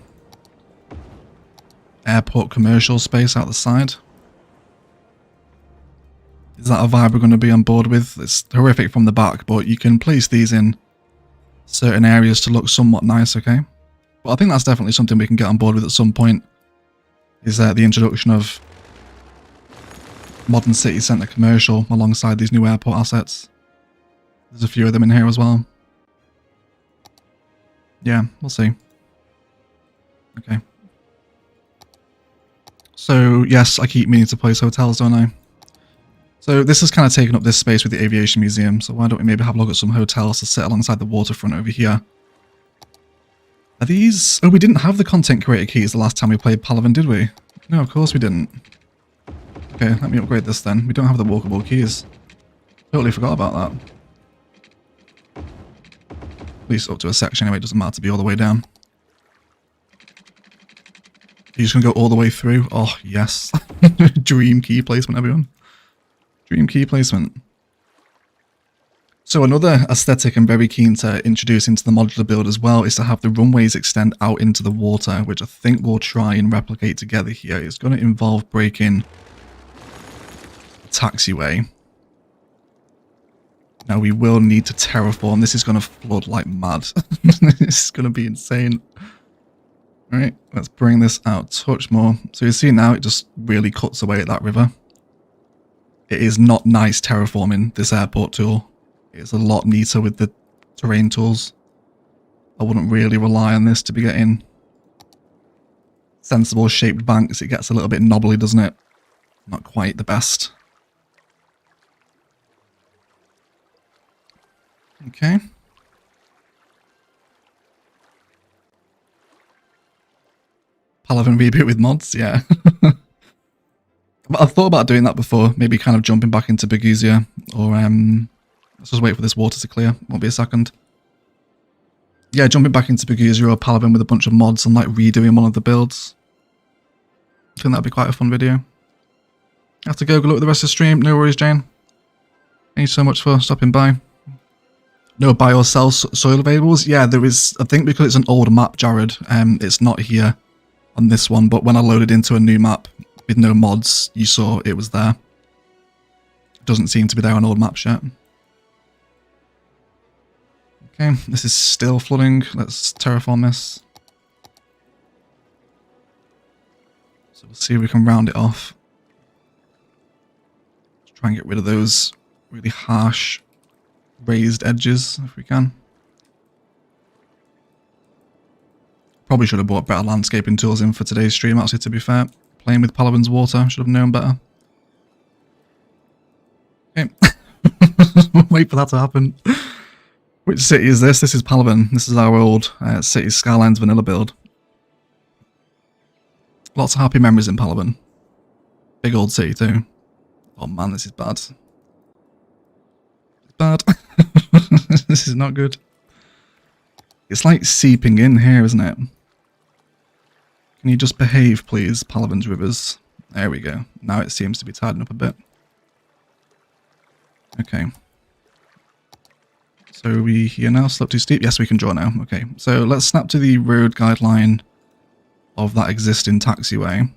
airport commercial space out the side. Is that a vibe we're going to be on board with? It's horrific from the back, but you can place these in certain areas to look somewhat nice, okay? But I think that's definitely something we can get on board with at some point, is the introduction of modern city centre commercial alongside these new airport assets. There's a few of them in here as well. Yeah, we'll see. Okay. So, yes, I keep meaning to place hotels, don't I? So this has kind of taken up this space with the aviation museum, so why don't we maybe have a look at some hotels to sit alongside the waterfront over here. Are these... Oh, we didn't have the content creator keys the last time we played Palaven, did we? No, of course we didn't. Okay, let me upgrade this then. We don't have the walkable keys. Totally forgot about that. At least up to a section anyway, it doesn't matter to be all the way down. You're just going to go all the way through? Oh, yes. Dream key placement, everyone. Dream key placement. So another aesthetic I'm very keen to introduce into the modular build as well is to have the runways extend out into the water, which I think we'll try and replicate together here. It's going to involve breaking the taxiway. Now we will need to terraform. This is going to flood like mad. This is going to be insane. Alright, let's bring this out a touch more. So you see now it just really cuts away at that river. It is not nice terraforming this airport tool. It's a lot neater with the terrain tools. I wouldn't really rely on this to be getting sensible shaped banks. It gets a little bit knobbly, doesn't it? Not quite the best. Okay. Palaven reboot with mods, yeah. But I've thought about doing that before, maybe kind of jumping back into Biguzia, or let's just wait for this water to clear, won't be a second. Yeah, jumping back into Biguzia or Palaven with a bunch of mods and like redoing one of the builds. I think that'd be quite a fun video. I have to go look at the rest of the stream, no worries Jane. Thank you so much for stopping by. No buy or sell soil availables? Yeah, there is, I think because it's an old map, Jared, it's not here on this one, but when I loaded into a new map, with no mods, you saw it was there. It doesn't seem to be there on old maps yet. Okay, this is still flooding. Let's terraform this. So we'll see if we can round it off. Let's try and get rid of those really harsh raised edges if we can. Probably should have bought better landscaping tools in for today's stream, actually, to be fair. Playing with Palaven's water, should have known better. Okay. Wait for that to happen. Which city is this? This is Palaven. This is our old city Skylines vanilla build. Lots of happy memories in Palaven. Big old city too. Oh man, this is bad. It's bad. This is not good. It's like seeping in here, isn't it? Can you just behave, please, Palaven's rivers? There we go. Now it seems to be tidying up a bit. Okay. So are we here now? Slope too steep? Yes, we can draw now. Okay. So let's snap to the road guideline of that existing taxiway.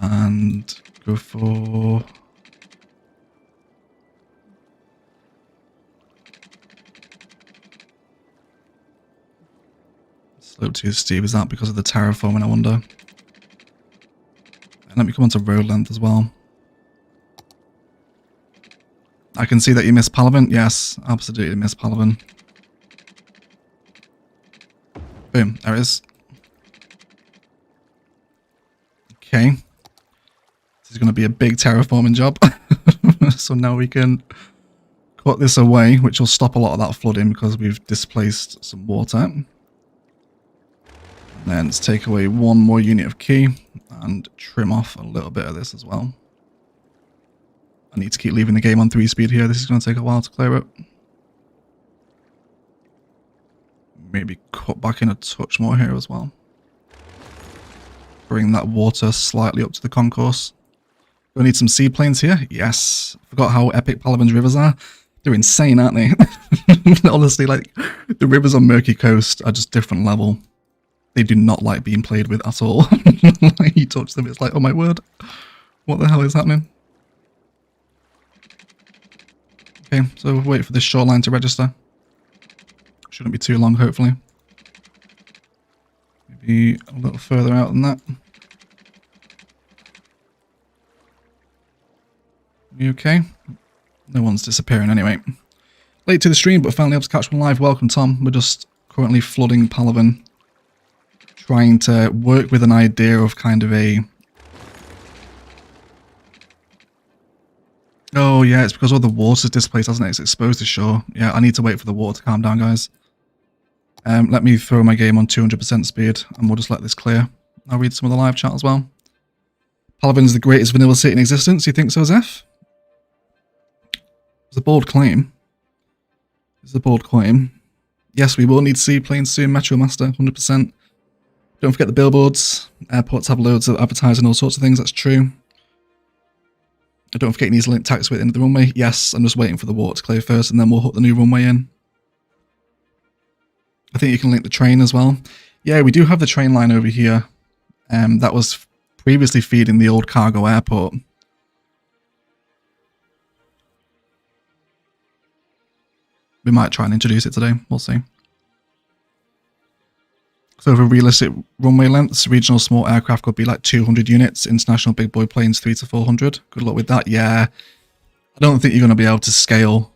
And go for... slope too steep. Is that because of the terraforming, I wonder? And let me come on to road length as well. I can see that you missed Palaven. Yes, absolutely missed Palaven. Boom, there it is. Okay. This is going to be a big terraforming job. So now we can put this away, which will stop a lot of that flooding because we've displaced some water. And then let's take away one more unit of key and trim off a little bit of this as well. I need to keep leaving the game on 3 speed here. This is going to take a while to clear it. Maybe cut back in a touch more here as well. Bring that water slightly up to the concourse. We need some seaplanes here. Yes. Forgot how epic Palaven's rivers are. They're insane, aren't they? Honestly, like, the rivers on Murky Coast are just different level. They do not like being played with at all. Like, you touch them, it's like, oh my word. What the hell is happening? Okay, so we'll wait for this shoreline to register. Shouldn't be too long, hopefully. Maybe a little further out than that. You okay? No one's disappearing anyway. Late to the stream, but finally able to catch one live. Welcome, Tom. We're just currently flooding Palaven. Trying to work with an idea of kind of a... Oh, yeah, it's because all the water's displaced, hasn't it? It's exposed to shore. Yeah, I need to wait for the water to calm down, guys. Let me throw my game on 200% speed, and we'll just let this clear. I'll read some of the live chat as well. Palaven's the greatest vanilla city in existence. You think so, Zeph? It's a bold claim. It's a bold claim. Yes, we will need seaplanes soon, Metro Master, 100%. Don't forget the billboards. Airports have loads of advertising, all sorts of things, that's true. Don't forget you need to link taxiway at the end of the runway. Yes, I'm just waiting for the water to clear first, and then we'll hook the new runway in. I think you can link the train as well. Yeah, we do have the train line over here. That was previously feeding the old cargo airport. We might try and introduce it today. We'll see. So for realistic runway lengths, regional small aircraft could be like 200 units. International big boy planes 300 to 400. Good luck with that. Yeah, I don't think you're going to be able to scale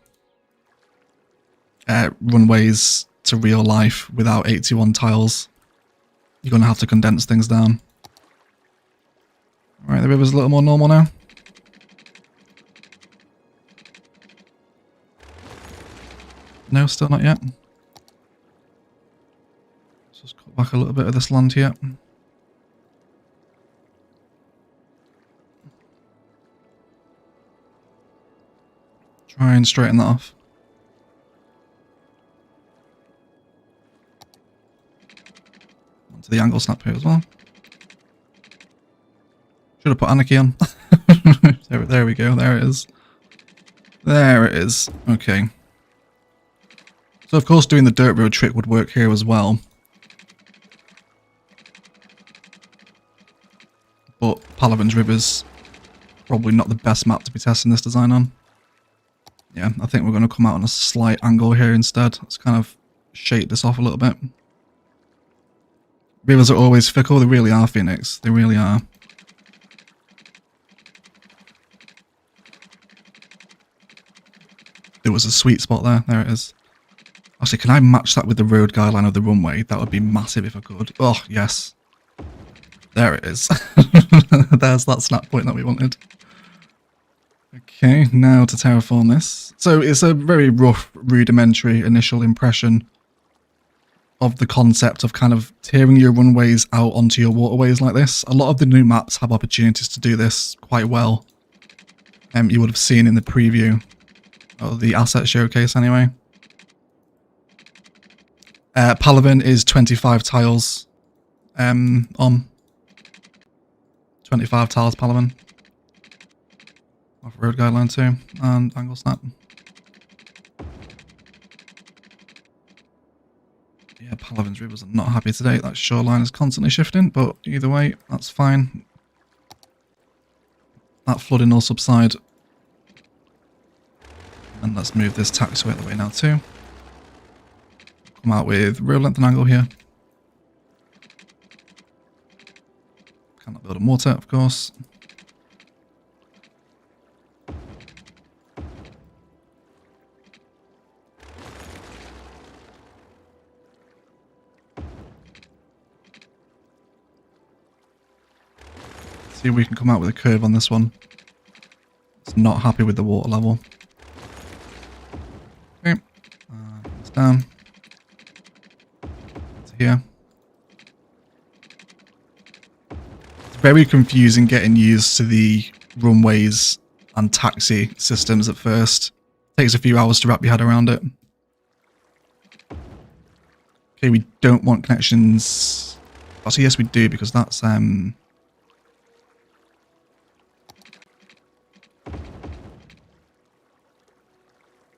runways to real life without 81 tiles. You're going to have to condense things down. Alright, the river's a little more normal now. No, still not yet. Let's just cut back a little bit of this land here. Try and straighten that off. Onto the angle snap here as well. Should have put Anarchy on. There we go, there it is. There it is. Okay. So of course doing the dirt road trick would work here as well. But Palaven's River's probably not the best map to be testing this design on. Yeah, I think we're going to come out on a slight angle here instead. Let's kind of shake this off a little bit. Rivers are always fickle, they really are, Phoenix. They really are. There was a sweet spot there. There it is. Actually, can I match that with the road guideline of the runway? That would be massive if I could. Oh, yes. There it is. There's that snap point that we wanted. Okay, now to terraform this. So it's a very rough, rudimentary initial impression of the concept of kind of tearing your runways out onto your waterways like this. A lot of the new maps have opportunities to do this quite well. You would have seen in the preview, or the asset showcase anyway. Palaven is 25 tiles on. 25 tiles Palaven. Off-road guideline too, and angle snap. Yeah, Palaven's Rivers are not happy today. That shoreline is constantly shifting, but either way, that's fine. That flooding will subside. And let's move this taxiway out of the way now too. Come out with road length and angle here. Cannot build a mortar, of course. See if we can come out with a curve on this one. It's not happy with the water level. down. To here. It's very confusing getting used to the runways and taxi systems at first. Takes a few hours to wrap your head around it. Okay, we don't want connections. Actually, yes, we do, because that's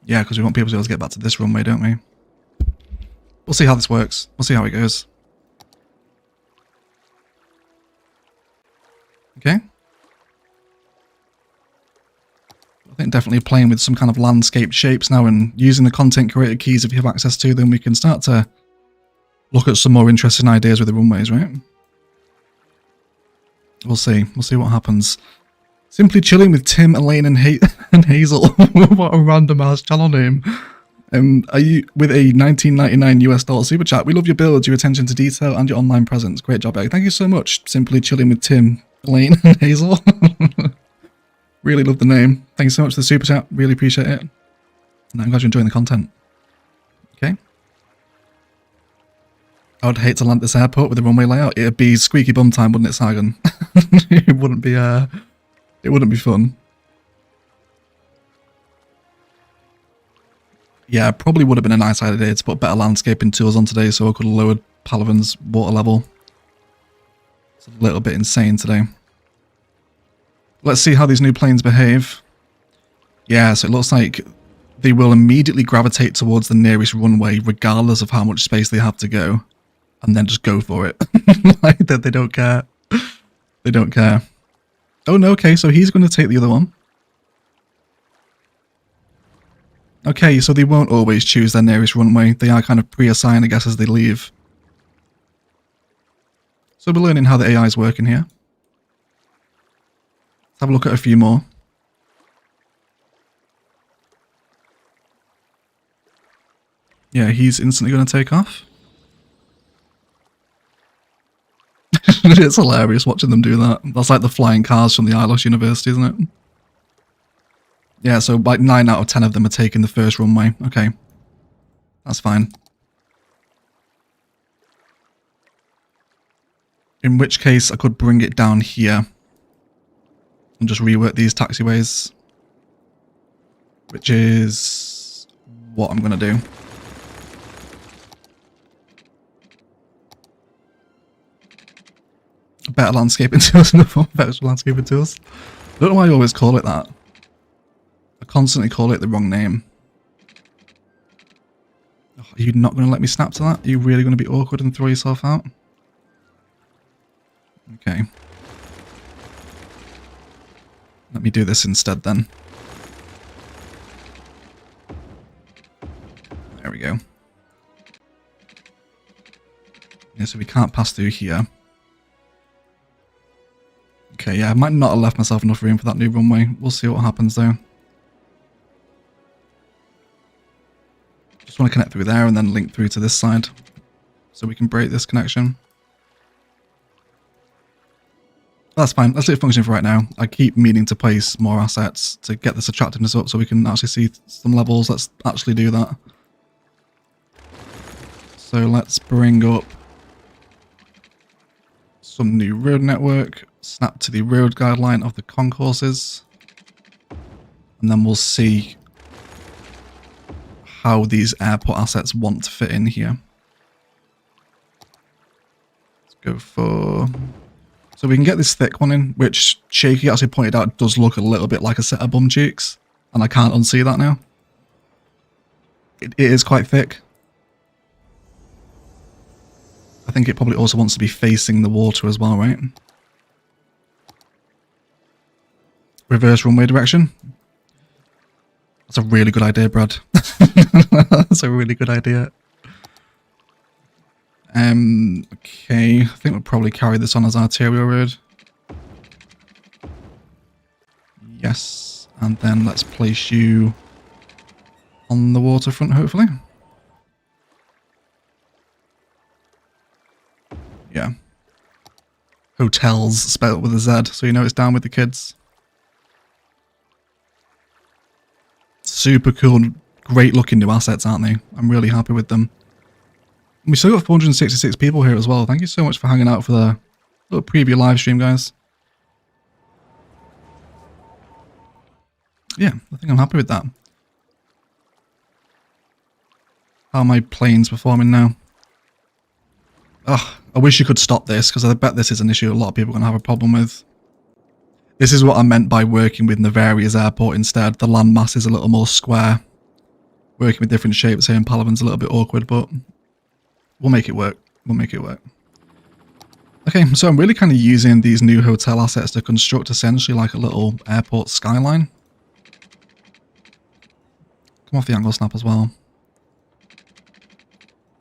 yeah, because we want people to be able to get back to this runway, don't we? We'll see how this works. We'll see how it goes. Okay. I think definitely playing with some kind of landscape shapes now and using the content creator keys if you have access to them, we can start to look at some more interesting ideas with the runways, right? We'll see. We'll see what happens. Simply chilling with Tim, Elaine, and Hazel. What a random ass channel name. Are you with a $19.99 US super chat? We love your builds, your attention to detail, and your online presence. Great job, Egg. Thank you so much. Simply chilling with Tim, Elaine, and Hazel. Really love the name. Thank you so much for the super chat. Really appreciate it. And I'm glad you're enjoying the content. Okay. I would hate to land at this airport with the runway layout. It'd be squeaky bum time, wouldn't it, Sagan? It wouldn't be fun. Yeah, probably would have been a nice idea to put better landscaping tools on today so I could have lowered Palaven's water level. It's a little bit insane today. Let's see how these new planes behave. Yeah, so it looks like they will immediately gravitate towards the nearest runway regardless of how much space they have to go. And then just go for it. Like that, they don't care. They don't care. Oh no, okay, so he's going to take the other one. Okay, so they won't always choose their nearest runway. They are kind of pre-assigned, I guess, as they leave. So we're learning how the AI is working here. Let's have a look at a few more. Yeah, he's instantly going to take off. It's hilarious watching them do that. That's like the flying cars from the Lush University, isn't it? Yeah, so like 9 out of 10 of them are taking the first runway. Okay. That's fine. In which case, I could bring it down here. And just rework these taxiways. Which is what I'm going to do. Better landscaping tools. Better landscaping tools. I don't know why I always call it that. I constantly call it the wrong name. Oh, are you not going to let me snap to that? Are you really going to be awkward and throw yourself out? Okay. Let me do this instead then. There we go. Yeah, so we can't pass through here. Okay, yeah, I might not have left myself enough room for that new runway. We'll see what happens though. Just want to connect through there and then link through to this side. So we can break this connection. That's fine. Let's leave it functioning for right now. I keep meaning to place more assets to get this attractiveness up so we can actually see some levels. Let's actually do that. So let's bring up some new road network. Snap to the road guideline of the concourses. And then we'll see how these airport assets want to fit in here. Let's go for... So we can get this thick one in, which Shaky actually pointed out does look a little bit like a set of bum cheeks. And I can't unsee that now. It is quite thick. I think it probably also wants to be facing the water as well, right? Reverse runway direction. That's a really good idea, Brad. That's a really good idea. Okay, I think we'll probably carry this on as arterial road. Yes, and then let's place you on the waterfront, hopefully. Yeah. Hotels spelled with a Z, so you know it's down with the kids. Super cool great looking new assets, aren't they? I'm really happy with them. We still got 466 people here as well. Thank you so much for hanging out for the little preview live stream, guys. Yeah, I think I'm happy with that. How are my planes performing now? Ugh, I wish you could stop this, because I bet this is an issue a lot of people are going to have a problem with. This is what I meant by working with Navaria's airport instead. The landmass is a little more square. Working with different shapes here in Palaven's a little bit awkward, but we'll make it work. We'll make it work. Okay, so I'm really kind of using these new hotel assets to construct essentially like a little airport skyline. Come off the angle snap as well.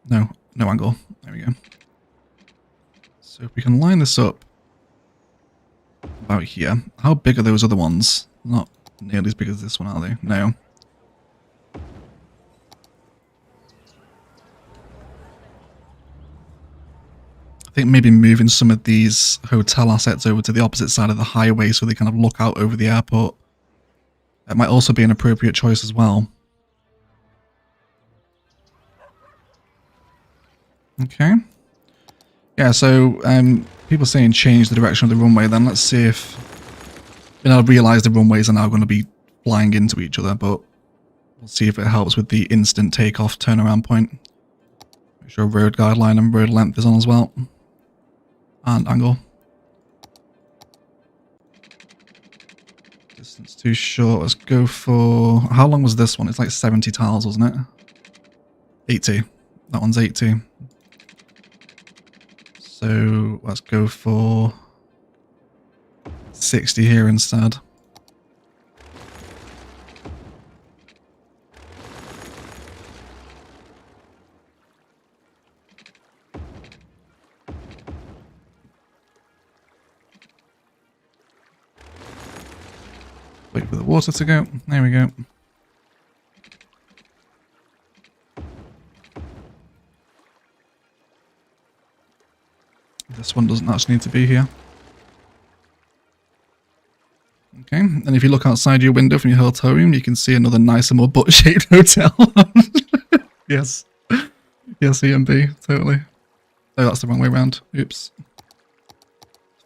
No angle. There we go. So if we can line this up about here. How big are those other ones? Not nearly as big as this one, are they? No. I think maybe moving some of these hotel assets over to the opposite side of the highway so they kind of look out over the airport. That might also be an appropriate choice as well. Okay. Yeah, so people saying change the direction of the runway, then let's see if... I realise the runways are now going to be flying into each other, but we'll see if it helps with the instant takeoff turnaround point. Make sure road guideline and road length is on as well. And angle. Distance too short. Let's go for... How long was this one? It's like 70 tiles, wasn't it? 80. That one's 80. So let's go for 60 here instead. Wait for the water to go. There we go. This one doesn't actually need to be here. Okay, and if you look outside your window from your hotel room, you can see another nicer, more butt-shaped hotel. Yes. Yes, EMB, totally. Oh, that's the wrong way around. Oops.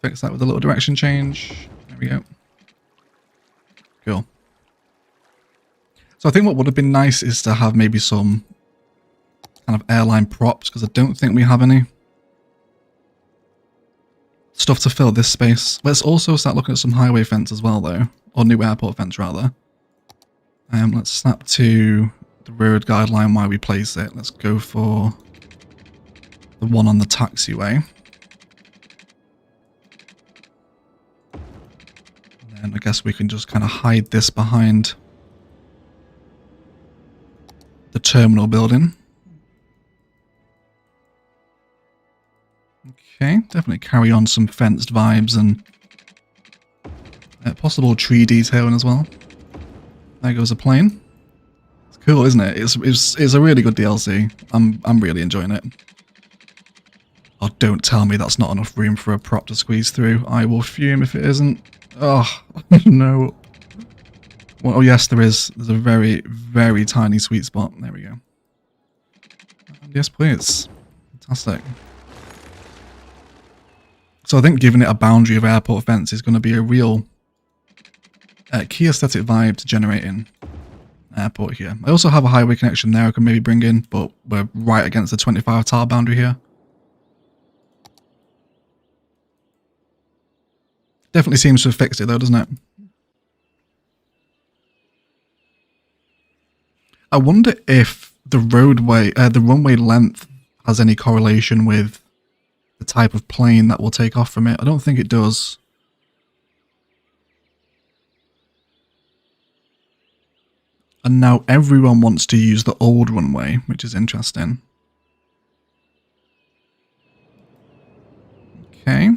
Fix that with a little direction change. There we go. Cool. So I think what would have been nice is to have maybe some kind of airline props, because I don't think we have any stuff to fill this space. Let's also start looking at some highway fence as well, though. Or new airport fence, rather. Let's snap to the road guideline while we place it. Let's go for the one on the taxiway. And then I guess we can just kind of hide this behind the terminal building. Okay, definitely carry on some fenced vibes and possible tree detailing as well. There goes a plane. It's cool, isn't it? It's a really good DLC. I'm really enjoying it. Oh, don't tell me that's not enough room for a prop to squeeze through. I will fume if it isn't. Oh, no. Well, oh, yes, there is. There's a very, very tiny sweet spot. There we go. And yes, please. Fantastic. So I think giving it a boundary of airport fence is going to be a real key aesthetic vibe to generating airport here. I also have a highway connection there I can maybe bring in, but we're right against the 25 tile boundary here. Definitely seems to have fixed it though, doesn't it? I wonder if the runway length has any correlation with the type of plane that will take off from it. I don't think it does. And now everyone wants to use the old runway, which is interesting. Okay.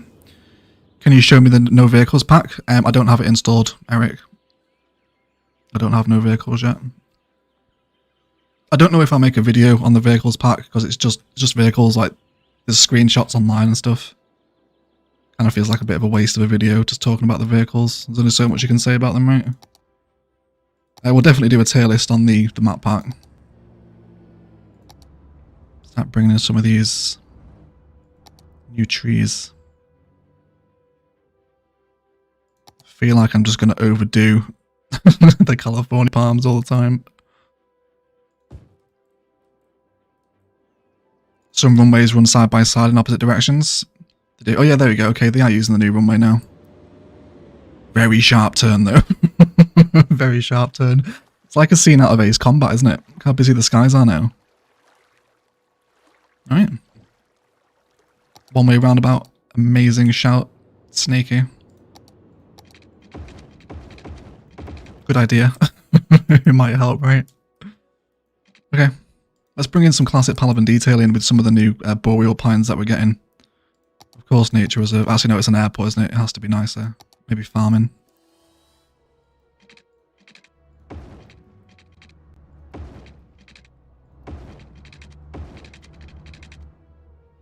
Can you show me the no vehicles pack? I don't have it installed, Eric. I don't have no vehicles yet. I don't know if I'll make a video on the vehicles pack, because it's just vehicles, like there's screenshots online and stuff. Kind of feels like a bit of a waste of a video just talking about the vehicles. There's only so much you can say about them, right? We'll definitely do a tier list on the map pack. Start bringing in some of these new trees. I feel like I'm just going to overdo the California palms all the time. Some runways run side by side in opposite directions. They do. Oh yeah, there we go. Okay, they are using the new runway now. Very sharp turn though. Very sharp turn. It's like a scene out of Ace Combat, isn't it? Look how busy the skies are now. Alright. One way roundabout. Amazing shout. Snaky. Good idea. It might help, right? Okay. Let's bring in some classic Palaven detailing with some of the new boreal pines that we're getting. Of course, nature reserve. Actually, no, it's an airport, isn't it? It has to be nicer. Maybe farming.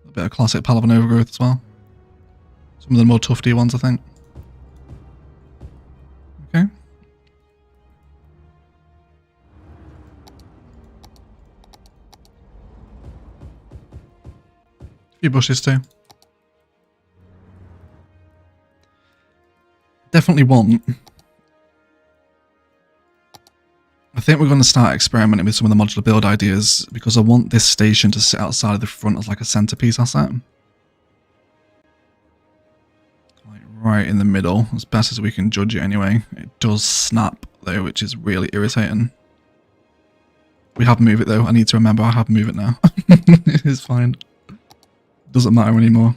A bit of classic Palaven overgrowth as well. Some of the more tufty ones, I think. Okay. A few bushes too. Definitely want. I think we're going to start experimenting with some of the modular build ideas because I want this station to sit outside of the front as like a centerpiece asset. Like right in the middle, as best as we can judge it anyway. It does snap though, which is really irritating. We have move it though. I need to remember I have move it now. It is fine. Doesn't matter anymore.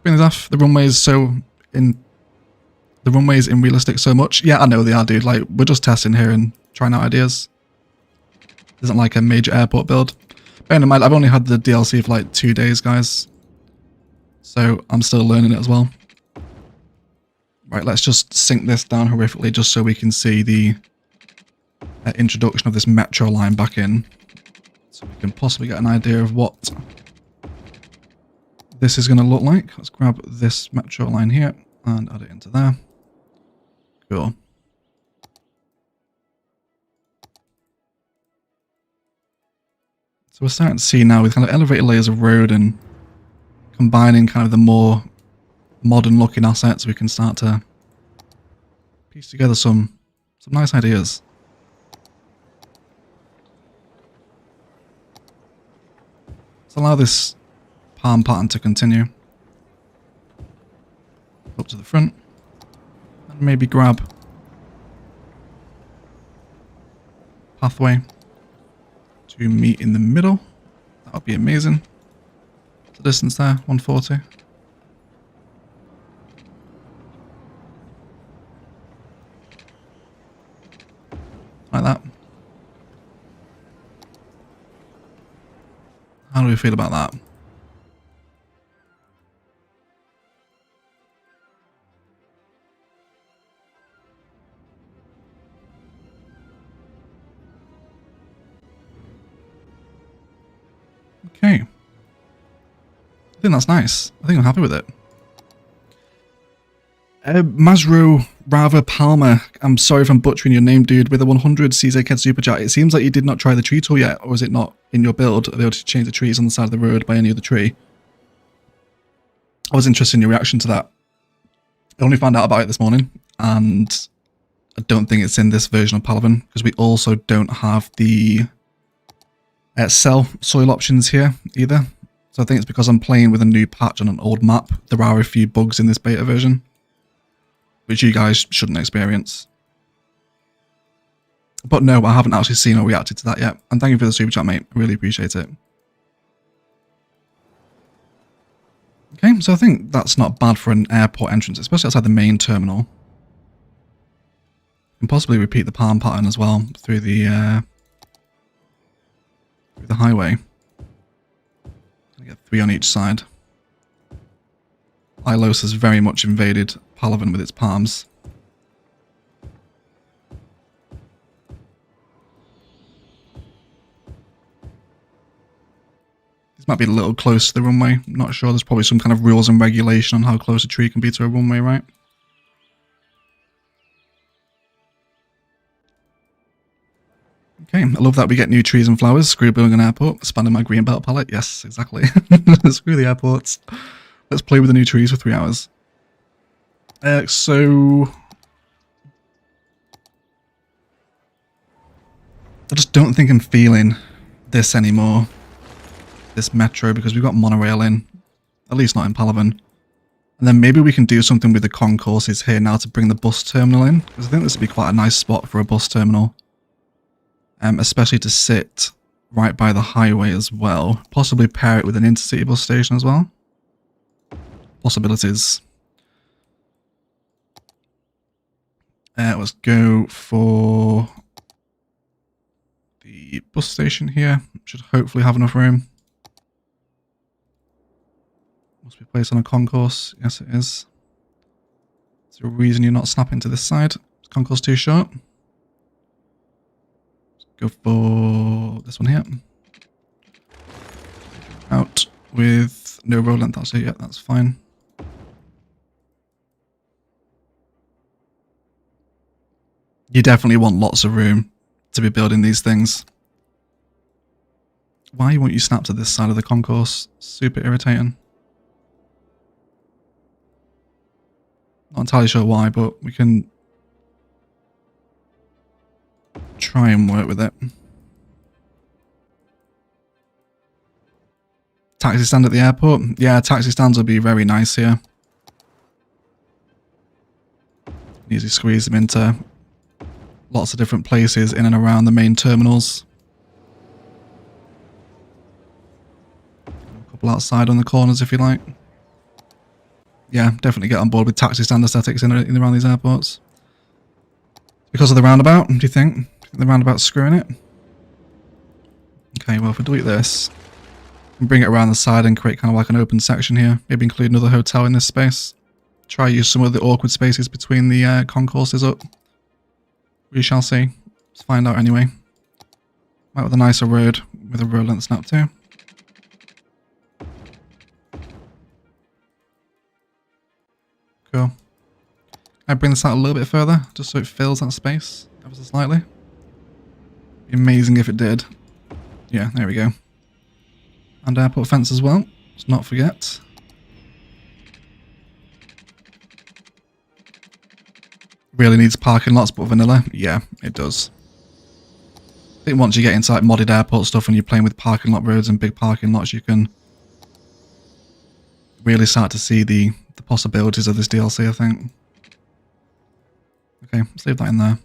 Off the runways in realistic so much. Yeah, I know they are, dude. Like, we're just testing here and trying out ideas. Isn't like a major airport build. Bear in mind, I've only had the DLC for like 2 days, guys. So I'm still learning it as well. Right, let's just sink this down horrifically just so we can see the introduction of this metro line back in. So we can possibly get an idea of what this is going to look like. Let's grab this metro line here and add it into there. Cool. So we're starting to see now with kind of elevated layers of road and combining kind of the more modern looking assets, we can start to piece together some nice ideas. Let's allow this palm pattern to continue up to the front and maybe grab pathway to meet in the middle. That would be amazing. The distance there, 140. Like that. How do we feel about that? Okay. I think that's nice. I think I'm happy with it. Masro Rava Palmer, I'm sorry if I'm butchering your name, dude, with a 100 CZK Super Chat. It seems like you did not try the tree tool yet, or is it not in your build? Are they able to change the trees on the side of the road by any other tree? I was interested in your reaction to that. I only found out about it this morning, and I don't think it's in this version of Palaven, because we also don't have the cell soil options here either. So I think it's because I'm playing with a new patch on an old map. There are a few bugs in this beta version, which you guys shouldn't experience. But no, I haven't actually seen or reacted to that yet. And thank you for the super chat, mate. I really appreciate it. Okay, so I think that's not bad for an airport entrance, especially outside the main terminal. You can possibly repeat the palm pattern as well through the highway. I get 3 on each side. Ilos has very much invaded Palaven with its palms. Might be a little close to the runway. I'm not sure. There's probably some kind of rules and regulation on how close a tree can be to a runway, right? Okay, I love that we get new trees and flowers. Screw building an airport. Expanding my green belt palette. Yes, exactly. Screw the airports. Let's play with the new trees for 3 hours. So... I just don't think I'm feeling this anymore. This metro, because we've got monorail in. At least not in Palaven. And then maybe we can do something with the concourses here now to bring the bus terminal in. Because I think this would be quite a nice spot for a bus terminal. Especially to sit right by the highway as well. Possibly pair it with an intercity bus station as well. Possibilities. Let's go for the bus station here. Should hopefully have enough room. Must be placed on a concourse. Yes, it is. Is there a reason you're not snapping to this side? Is concourse too short? Go for this one here. Out with no road length, actually. Yeah, that's fine. You definitely want lots of room to be building these things. Why won't you snap to this side of the concourse? Super irritating. Not entirely sure why, but we can try and work with it. Taxi stand at the airport? Yeah, taxi stands would be very nice here. Easily squeeze them into lots of different places in and around the main terminals. A couple outside on the corners if you like. Yeah, definitely get on board with taxi stand aesthetics in and around these airports. Because of the roundabout, do you think? The roundabout's screwing it? Okay, well if we delete this, and bring it around the side and create kind of like an open section here. Maybe include another hotel in this space. Try use some of the awkward spaces between the concourses up. We shall see. Let's find out anyway. Might with a nicer road with a road length snap too. Cool. Can I bring this out a little bit further just so it fills that space ever so slightly? Be amazing if it did. Yeah, there we go. And airport fence as well. Let's not forget. Really needs parking lots, but vanilla? Yeah, it does. I think once you get into like modded airport stuff and you're playing with parking lot roads and big parking lots, you can really start to see the possibilities of this DLC, I think. Okay, let's leave that in there.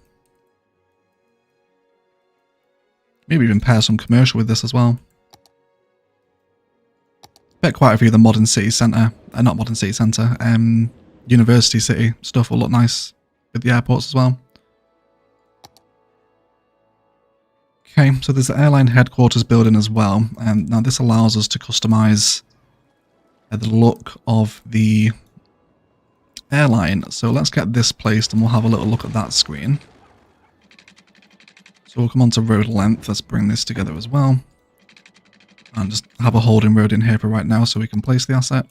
Maybe even pair some commercial with this as well. Bet quite a few of the modern city centre, not modern city centre, university city stuff will look nice with the airports as well. Okay, so there's the Airline Headquarters building as well. Now this allows us to customize the look of the airline. So let's get this placed and we'll have a little look at that screen. So we'll come on to road length. Let's bring this together as well. And just have a holding road in here for right now so we can place the asset.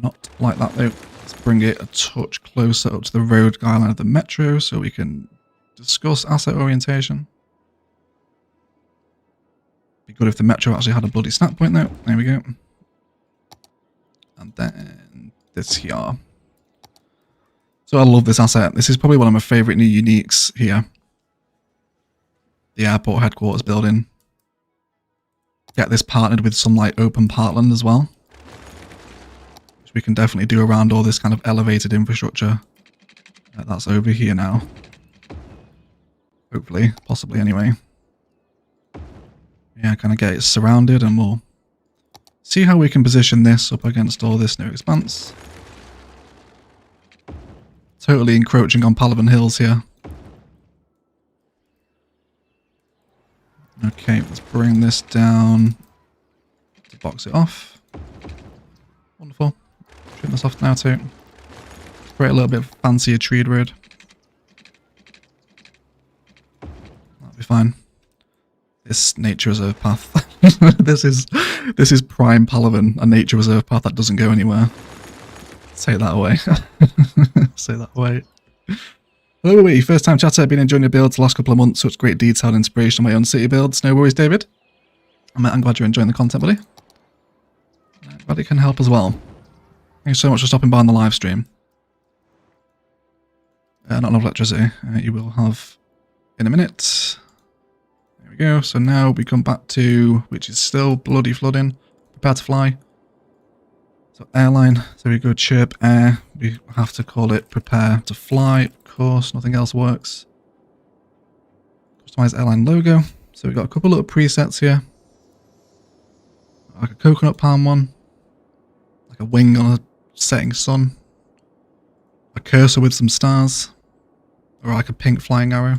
Not like that though. Let's bring it a touch closer up to the road guideline of the metro so we can discuss asset orientation. Be good if the metro actually had a bloody snap point though. There we go. And then this here. So I love this asset. This is probably one of my favourite new uniques here. The airport headquarters building. Get this partnered with some like open parkland as well. Which we can definitely do around all this kind of elevated infrastructure. That's over here now. Hopefully, possibly anyway. Yeah, kind of get it surrounded and we'll see how we can position this up against all this new expanse. Totally encroaching on Palaven Hills here. Okay, let's bring this down to box it off. Wonderful. Trim this off now too. Create a little bit of fancier treed road. That'll be fine. This nature reserve path This is prime Palaven, a nature reserve path that doesn't go anywhere. Say that away. Say that away. Hello, wait, first time chatter. I've been enjoying your builds the last couple of months. Such great detail and inspiration on my own city builds. No worries, David. I'm glad you're enjoying the content, buddy. Glad it can help as well. Thank you so much for stopping by on the live stream. Not enough electricity. You will have in a minute. There we go. So now we come back to, which is still bloody flooding. Prepare to fly. So airline. So we go chirp air. We have to call it prepare to fly. Of course, nothing else works. Customize airline logo. So we've got a couple little presets here. Like a coconut palm one. Like a wing on a setting sun. A cursor with some stars. Or like a pink flying arrow.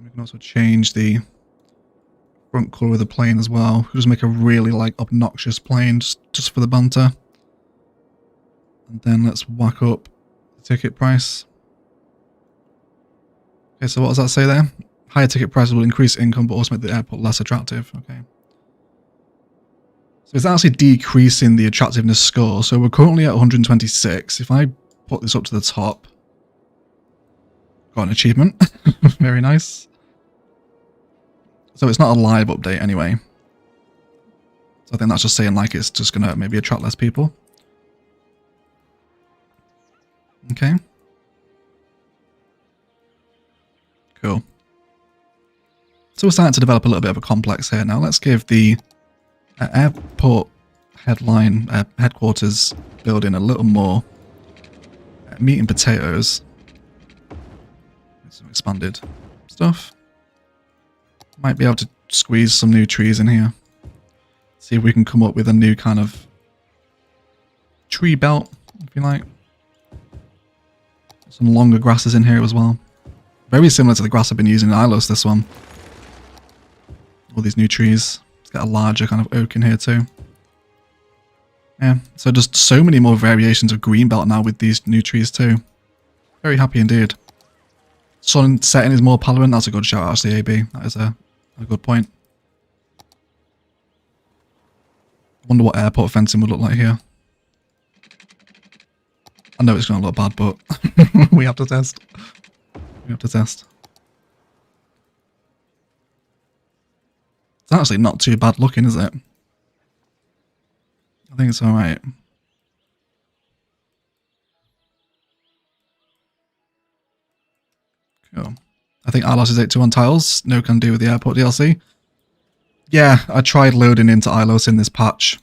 We can also change the front colour of the plane as well. We'll just make a really like obnoxious plane just for the banter. And then let's whack up the ticket price. Okay, so what does that say there? Higher ticket prices will increase income but also make the airport less attractive. Okay. So it's actually decreasing the attractiveness score. So we're currently at 126. If I put this up to the top, got an achievement. Very nice. So it's not a live update anyway. So I think that's just saying like it's just going to maybe attract less people. Okay. Cool. So we're starting to develop a little bit of a complex here now. Let's give the airport headquarters building a little more meat and potatoes. Some expanded stuff. Might be able to squeeze some new trees in here. See if we can come up with a new kind of tree belt, if you like. Some longer grasses in here as well. Very similar to the grass I've been using in ASUS, this one. All these new trees. Let's get a larger kind of oak in here too. Yeah, so just so many more variations of green belt now with these new trees too. Very happy indeed. Sun setting is more Palaven. That's a good shout out, actually, AB. That is a good point. Wonder what airport fencing would look like here. I know it's going to look bad, but we have to test. We have to test. It's actually not too bad looking, is it? I think it's alright. Cool. I think ASUS is 821 tiles. No can do with the airport DLC. Yeah, I tried loading into ASUS in this patch.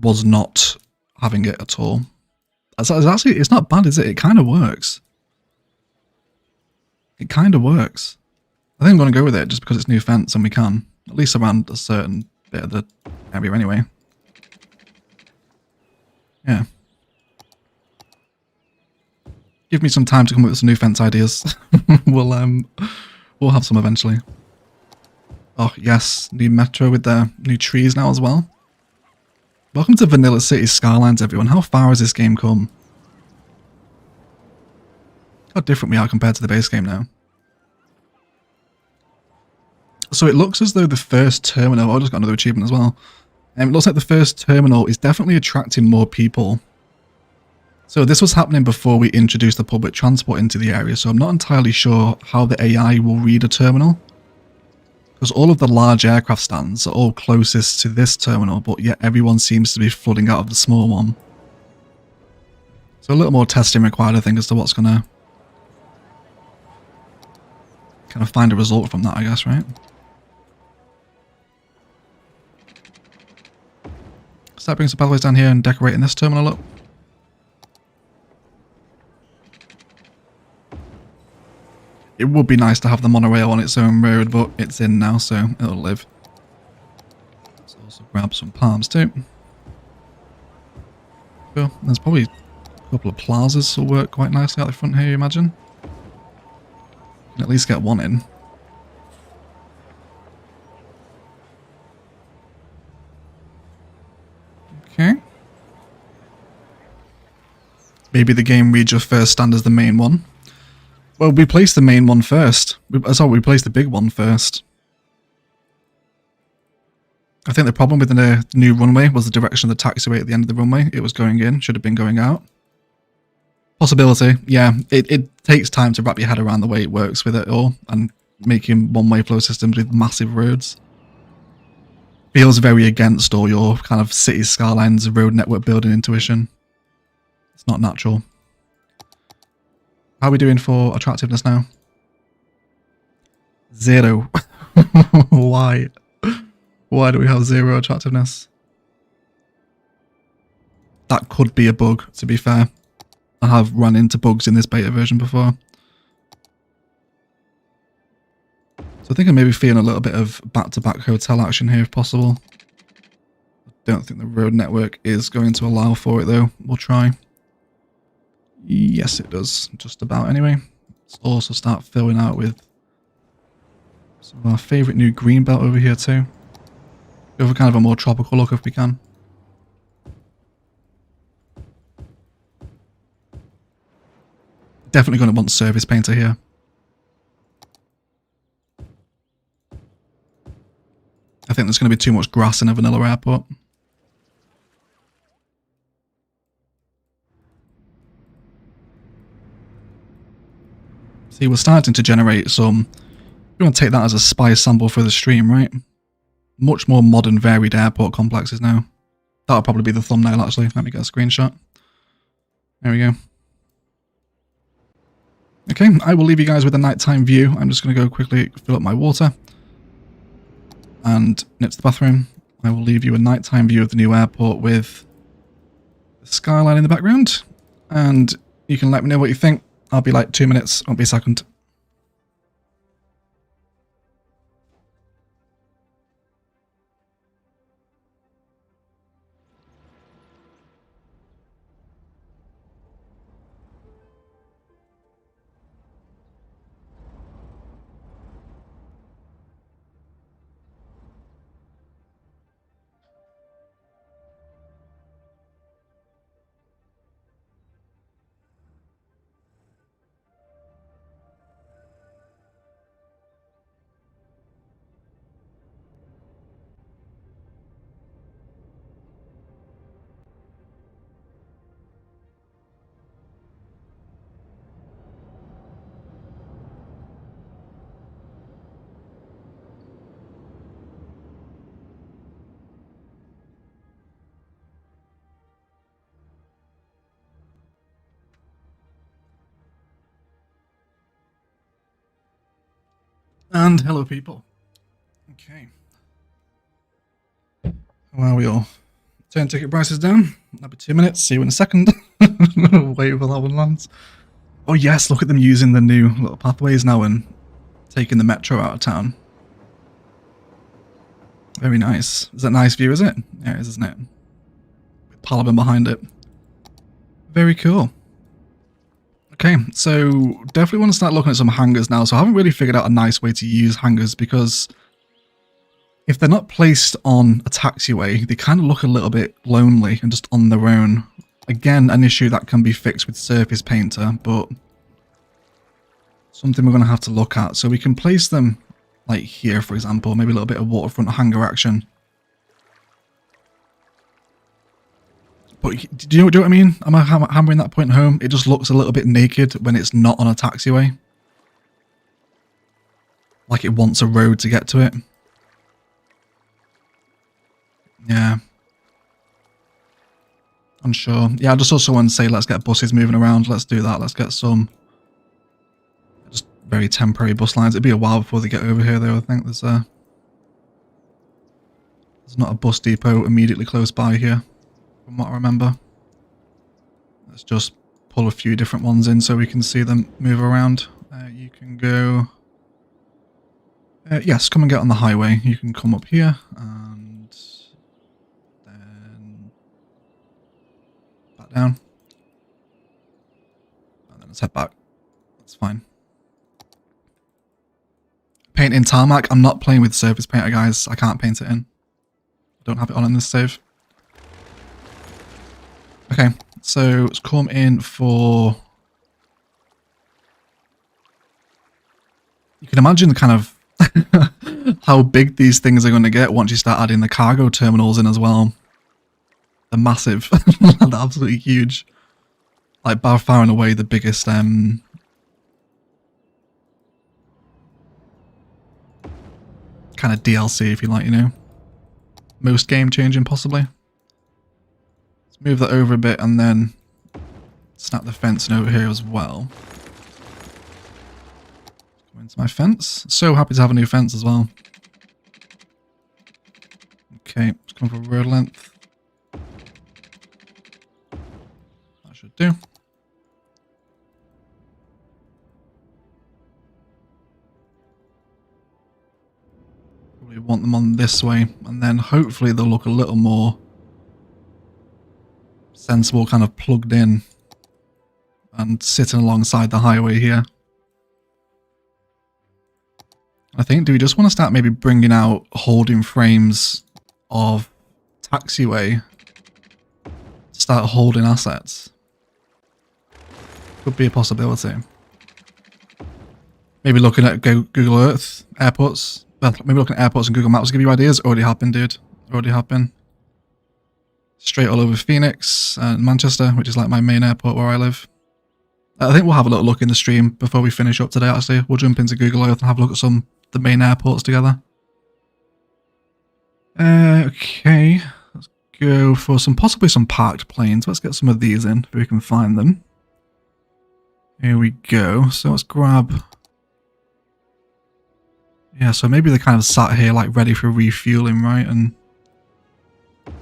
Was not having it at all. It's not bad, is it? It kind of works. It kind of works. I think I'm going to go with it just because it's new fence and we can. At least around a certain bit of the area anyway. Yeah. Give me some time to come up with some new fence ideas. We'll have some eventually. Oh yes, new metro with the new trees now as well. Welcome to Vanilla City Skylines, everyone. How far has this game come? How different we are compared to the base game now. So it looks as though the first terminal... Oh, I just got another achievement as well. It looks like the first terminal is definitely attracting more people. So this was happening before we introduced the public transport into the area, so I'm not entirely sure how the AI will read a terminal. Because all of the large aircraft stands are all closest to this terminal, but yet everyone seems to be flooding out of the small one. So a little more testing required, I think, as to what's going to kind of find a result from that, I guess, right? Start bringing some pathways down here and decorating this terminal up. It would be nice to have the monorail on its own road, but it's in now, so it'll live. Let's also grab some palms too. Cool. There's probably a couple of plazas will work quite nicely out the front here, you imagine. Can at least get one in. Okay. Maybe the game reads your first stand as the main one. Well, we placed the main one first. We placed the big one first. I think the problem with the new runway was the direction of the taxiway at the end of the runway. It was going in, should have been going out. Possibility, yeah. It takes time to wrap your head around the way it works with it all, and making one-way flow systems with massive roads feels very against all your kind of city skylines, road network building intuition. It's not natural. How are we doing for attractiveness now? 0. Why? Why do we have 0 attractiveness? That could be a bug, to be fair. I have run into bugs in this beta version before. So I think I'm maybe feeling a little bit of back-to-back hotel action here if possible. I don't think the road network is going to allow for it though. We'll try. Yes, it does. Just about anyway. Let's also start filling out with some of our favourite new green belt over here too. Go for kind of a more tropical look if we can. Definitely going to want service painter here. I think there's going to be too much grass in a vanilla airport. See, we're starting to generate some... We want to take that as a spy sample for the stream, right? Much more modern, varied airport complexes now. That'll probably be the thumbnail, actually. Let me get a screenshot. There we go. Okay, I will leave you guys with a nighttime view. I'm just going to go quickly fill up my water and nip to the bathroom. I will leave you a nighttime view of the new airport with the skyline in the background, and you can let me know what you think. I'll be like 2 minutes, won't be a second. And hello people. Okay. How are we all? Turn ticket prices down. That'll be 2 minutes. See you in a second. Wait for that one lands. Oh yes, look at them using the new little pathways now and taking the metro out of town. Very nice. Is that a nice view, is it? Yeah, it is, isn't it? With Palaven behind it. Very cool. Okay, so definitely want to start looking at some hangars now. So I haven't really figured out a nice way to use hangars, because if they're not placed on a taxiway, they kind of look a little bit lonely and just on their own. Again, an issue that can be fixed with surface painter, but something we're going to have to look at. So we can place them like here, for example, maybe a little bit of waterfront hangar action. But do you know what I mean? Am I hammering that point home? It just looks a little bit naked when it's not on a taxiway. Like it wants a road to get to it. Yeah. Unsure. Yeah, I just also want to say let's get buses moving around. Let's do that. Let's get some just very temporary bus lines. It'd be a while before they get over here though. I think there's not a bus depot immediately close by here, from what I remember. Let's just pull a few different ones in so we can see them move around. You can go... yes, come and get on the highway. You can come up here and then back down. And then let's head back. That's fine. Paint in tarmac. I'm not playing with surface painter, guys. I can't paint it in. I don't have it on in this save. Okay, so let's come in for... You can imagine the kind of how big these things are going to get once you start adding the cargo terminals in as well. They're massive. They're absolutely huge. Like, by far and away the biggest kind of DLC, if you like, you know. Most game changing, possibly. Let's move that over a bit and then snap the fencing over here as well. Go into my fence. So happy to have a new fence as well. Okay, let's come for road length. That should do. Probably want them on this way, and then hopefully they'll look a little more sensible, kind of plugged in and sitting alongside the highway here. I think, do we just want to start maybe bringing out holding frames of taxiway to start holding assets? Could be a possibility. Maybe looking at Google Earth airports. Well, maybe looking at airports and Google Maps will give you ideas. Already have been, dude. Already have been. Straight all over Phoenix and Manchester, which is like my main airport where I live. I think we'll have a little look in the stream before we finish up today, actually. We'll jump into Google Earth and have a look at the main airports together. Okay. Let's go for possibly some parked planes. Let's get some of these in if we can find them. Here we go. So let's grab... Yeah, so maybe they kind of sat here like ready for refueling, right? And we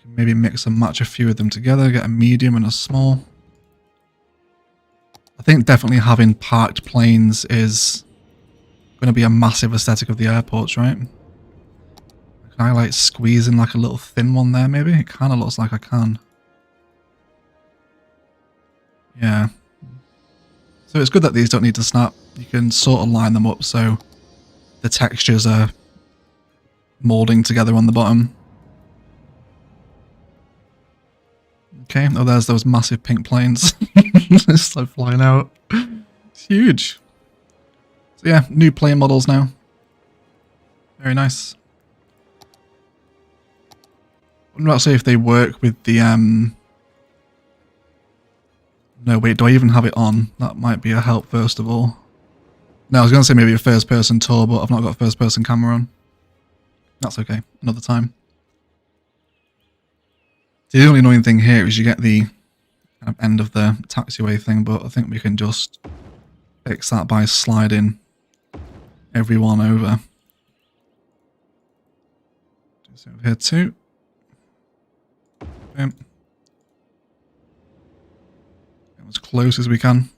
can maybe mix and match a few of them together, get a medium and a small. I think definitely having parked planes is going to be a massive aesthetic of the airports, right? Can I like squeeze in like a little thin one there maybe? It kind of looks like I can. Yeah. So it's good that these don't need to snap. You can sort of line them up so the textures are molding together on the bottom. Okay, oh there's those massive pink planes. It's like flying out. It's huge. So yeah, new plane models now. Very nice. I'm not sure if they work with the No, wait, do I even have it on? That might be a help first of all. No, I was going to say maybe a first-person tour, but I've not got a first-person camera on. That's okay. Another time. The only annoying thing here is you get the kind of end of the taxiway thing, but I think we can just fix that by sliding everyone over. Just over here too. Boom. Get as close as we can.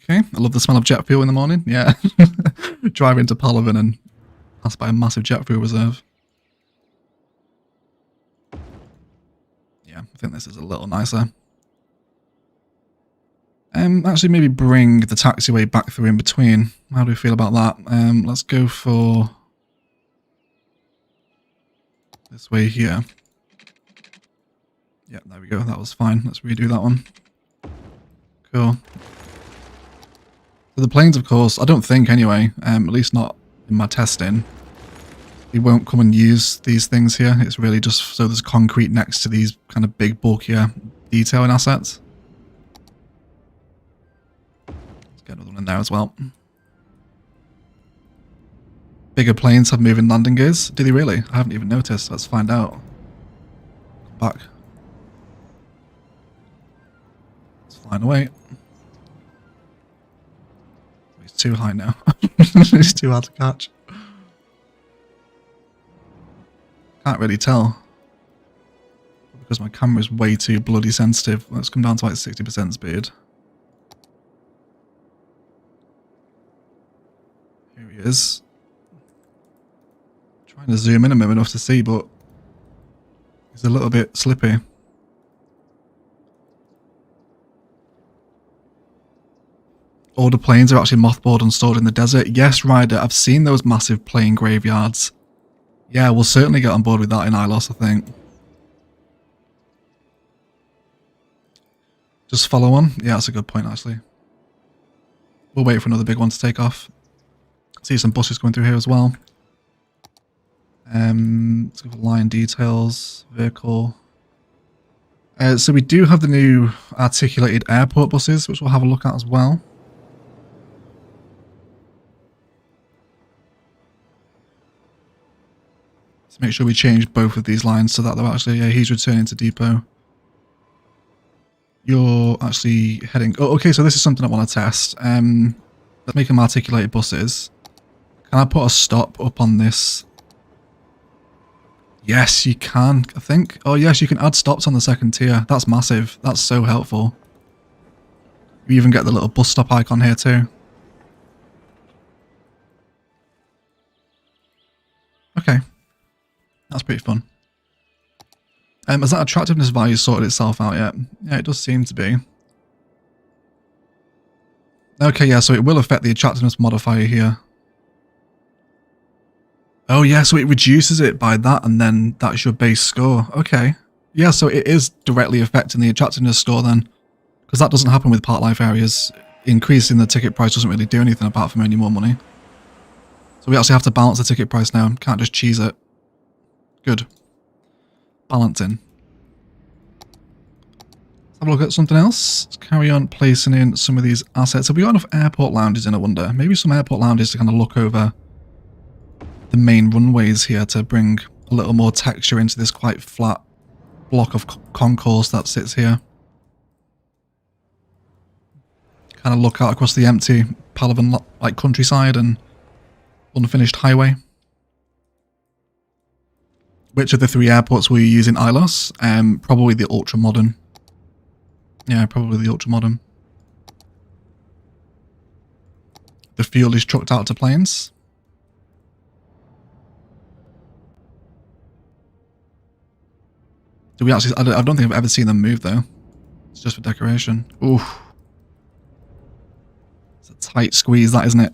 Okay, I love the smell of jet fuel in the morning. Yeah, drive into Palaven and pass by a massive jet fuel reserve. Yeah, I think this is a little nicer. Actually, maybe bring the taxiway back through in between. How do we feel about that? Let's go for this way here. Yeah, there we go. That was fine. Let's redo that one. Cool. So the planes, of course, I don't think anyway, at least not in my testing, we won't come and use these things here. It's really just so there's concrete next to these kind of big, bulkier detailing assets. Let's get another one in there as well. Bigger planes have moving landing gears. Do they really? I haven't even noticed. Let's find out. Come back. It's flying away. It's too high now. It's too hard to catch. Can't really tell. Because my camera is way too bloody sensitive. Let's come down to like 60% speed. Here he is. Trying to zoom in a moment enough to see, but he's a little bit slippy. All the planes are actually mothballed and stored in the desert. Yes, Ryder, I've seen those massive plane graveyards. Yeah, we'll certainly get on board with that in ILOS, I think. Just follow on? Yeah, that's a good point, actually. We'll wait for another big one to take off. See some buses going through here as well. Let's go for line details, vehicle. So we do have the new articulated airport buses, which we'll have a look at as well. Let's make sure we change both of these lines so that they're actually, yeah, he's returning to depot. You're actually heading... Oh, okay, so this is something I want to test. Let's make them articulated buses. Can I put a stop up on this? Yes, you can, I think. Oh, yes, you can add stops on the second tier. That's massive. That's so helpful. You even get the little bus stop icon here too. Okay. That's pretty fun. Has that attractiveness value sorted itself out yet? Yeah, it does seem to be. Okay, yeah, so it will affect the attractiveness modifier here. Oh yeah, so it reduces it by that and then that's your base score. Okay. Yeah, so it is directly affecting the attractiveness score then. Because that doesn't happen with part life areas. Increasing the ticket price doesn't really do anything apart from earning more money. So we actually have to balance the ticket price now. Can't just cheese it. Good. Balancing. Let's have a look at something else. Let's carry on placing in some of these assets. Have we got enough airport lounges in, I wonder? Maybe some airport lounges to kind of look over the main runways here to bring a little more texture into this quite flat block of concourse that sits here. Kind of look out across the empty Palaven like countryside and unfinished highway. Which of the three airports will you use in ILOS? Probably the ultra modern. Yeah, probably the ultra modern. The fuel is trucked out to planes. Do we actually? I don't think I've ever seen them move though. It's just for decoration. Oof. It's a tight squeeze, that, isn't it?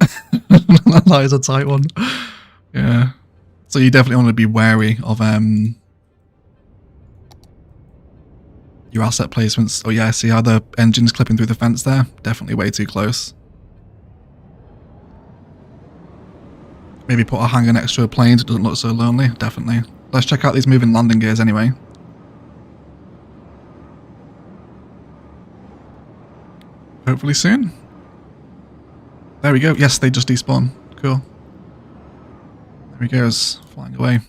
That is a tight one. Yeah. So you definitely want to be wary of your asset placements. Oh yeah, see how the engine's clipping through the fence there? Definitely way too close. Maybe put a hangar next to a plane so it doesn't look so lonely. Definitely. Let's check out these moving landing gears anyway. Hopefully soon. There we go. Yes, they just despawn. Cool. There he goes, flying away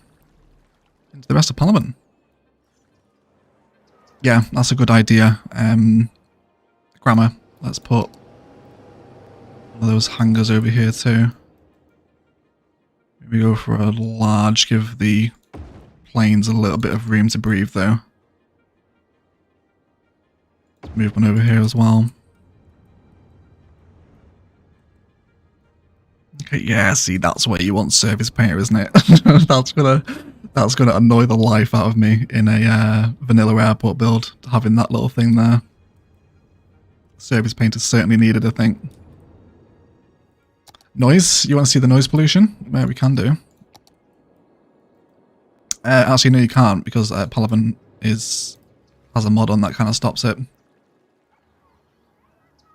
into the rest of Palaven. Yeah, that's a good idea. Grammar. Let's put one of those hangars over here too. Maybe go for a large, give the planes a little bit of room to breathe though. Let's move one over here as well. Okay, yeah, see, that's where you want service painter, isn't it? that's gonna annoy the life out of me in a vanilla airport build, having that little thing there. Service painter certainly needed, I think. Noise, you want to see the noise pollution? We can do. Actually, no, you can't, because Palaven has a mod on that kind of stops it.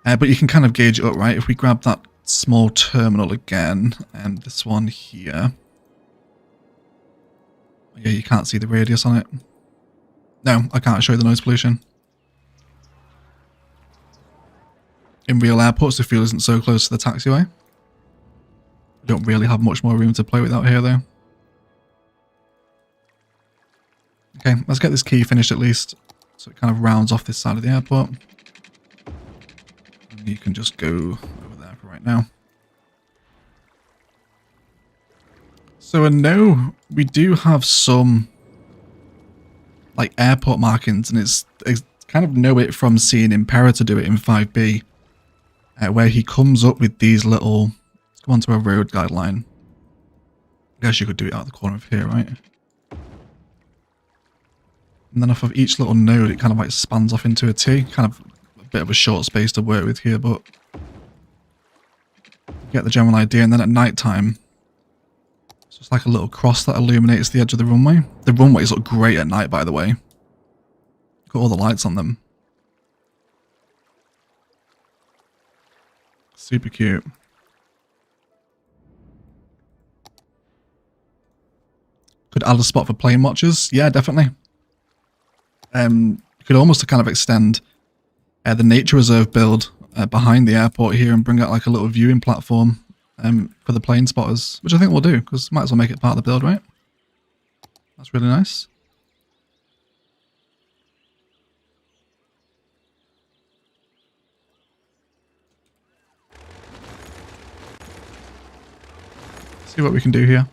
But you can kind of gauge it up, right? If we grab that small terminal again, and this one here. Yeah, you can't see the radius on it. No, I can't show you the noise pollution. In real airports, the fuel isn't so close to the taxiway. We don't really have much more room to play with out here, though. Okay, let's get this key finished at least, so it kind of rounds off this side of the airport. And you can just go over there for right now. So I know we do have some like airport markings, and it's kind of know it from seeing Imperator do it in 5B, where he comes up with these little. Let's go onto a road guideline. I guess you could do it out of the corner of here, right? And then off of each little node, it kind of like spans off into a T. Kind of a bit of a short space to work with here, but you get the general idea. And then at night time, it's just like a little cross that illuminates the edge of the runway. The runways look great at night, by the way. Got all the lights on them. Super cute. Could add a spot for plane watchers. Yeah, definitely. You could almost kind of extend the nature reserve build behind the airport here and bring out like a little viewing platform for the plane spotters, which I think we'll do because might as well make it part of the build, right? That's really nice. See what we can do here.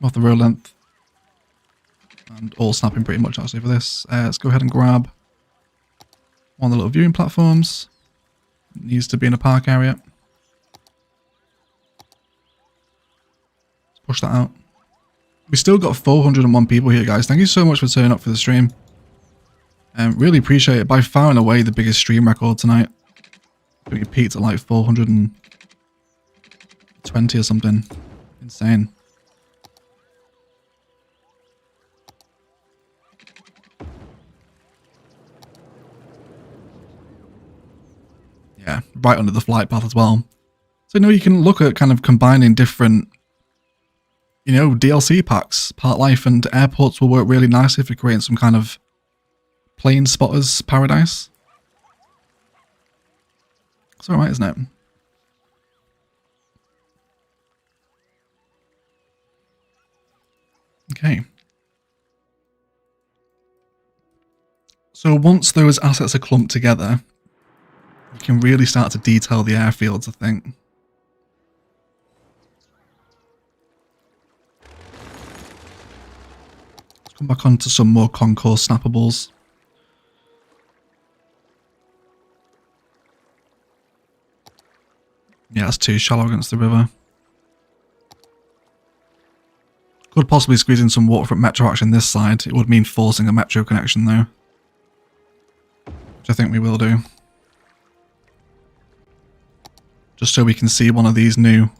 Off the row length. And all snapping pretty much actually for this. Let's go ahead and grab one of the little viewing platforms. It needs to be in a park area. Let's push that out. We still got 401 people here, guys. Thank you so much for turning up for the stream. Really appreciate it. By far and away the biggest stream record tonight. I think it peaked at like 420 or something. Insane. Yeah, right under the flight path as well. So, you know, you can look at kind of combining different, you know, DLC packs. Part Life and airports will work really nicely for creating some kind of plane spotters paradise. It's alright, isn't it? Okay. So once those assets are clumped together, you can really start to detail the airfields, I think. Let's come back onto some more concourse snappables. Yeah, it's too shallow against the river. Could possibly squeeze in some waterfront metro action this side. It would mean forcing a metro connection though. Which I think we will do. Just so we can see one of these new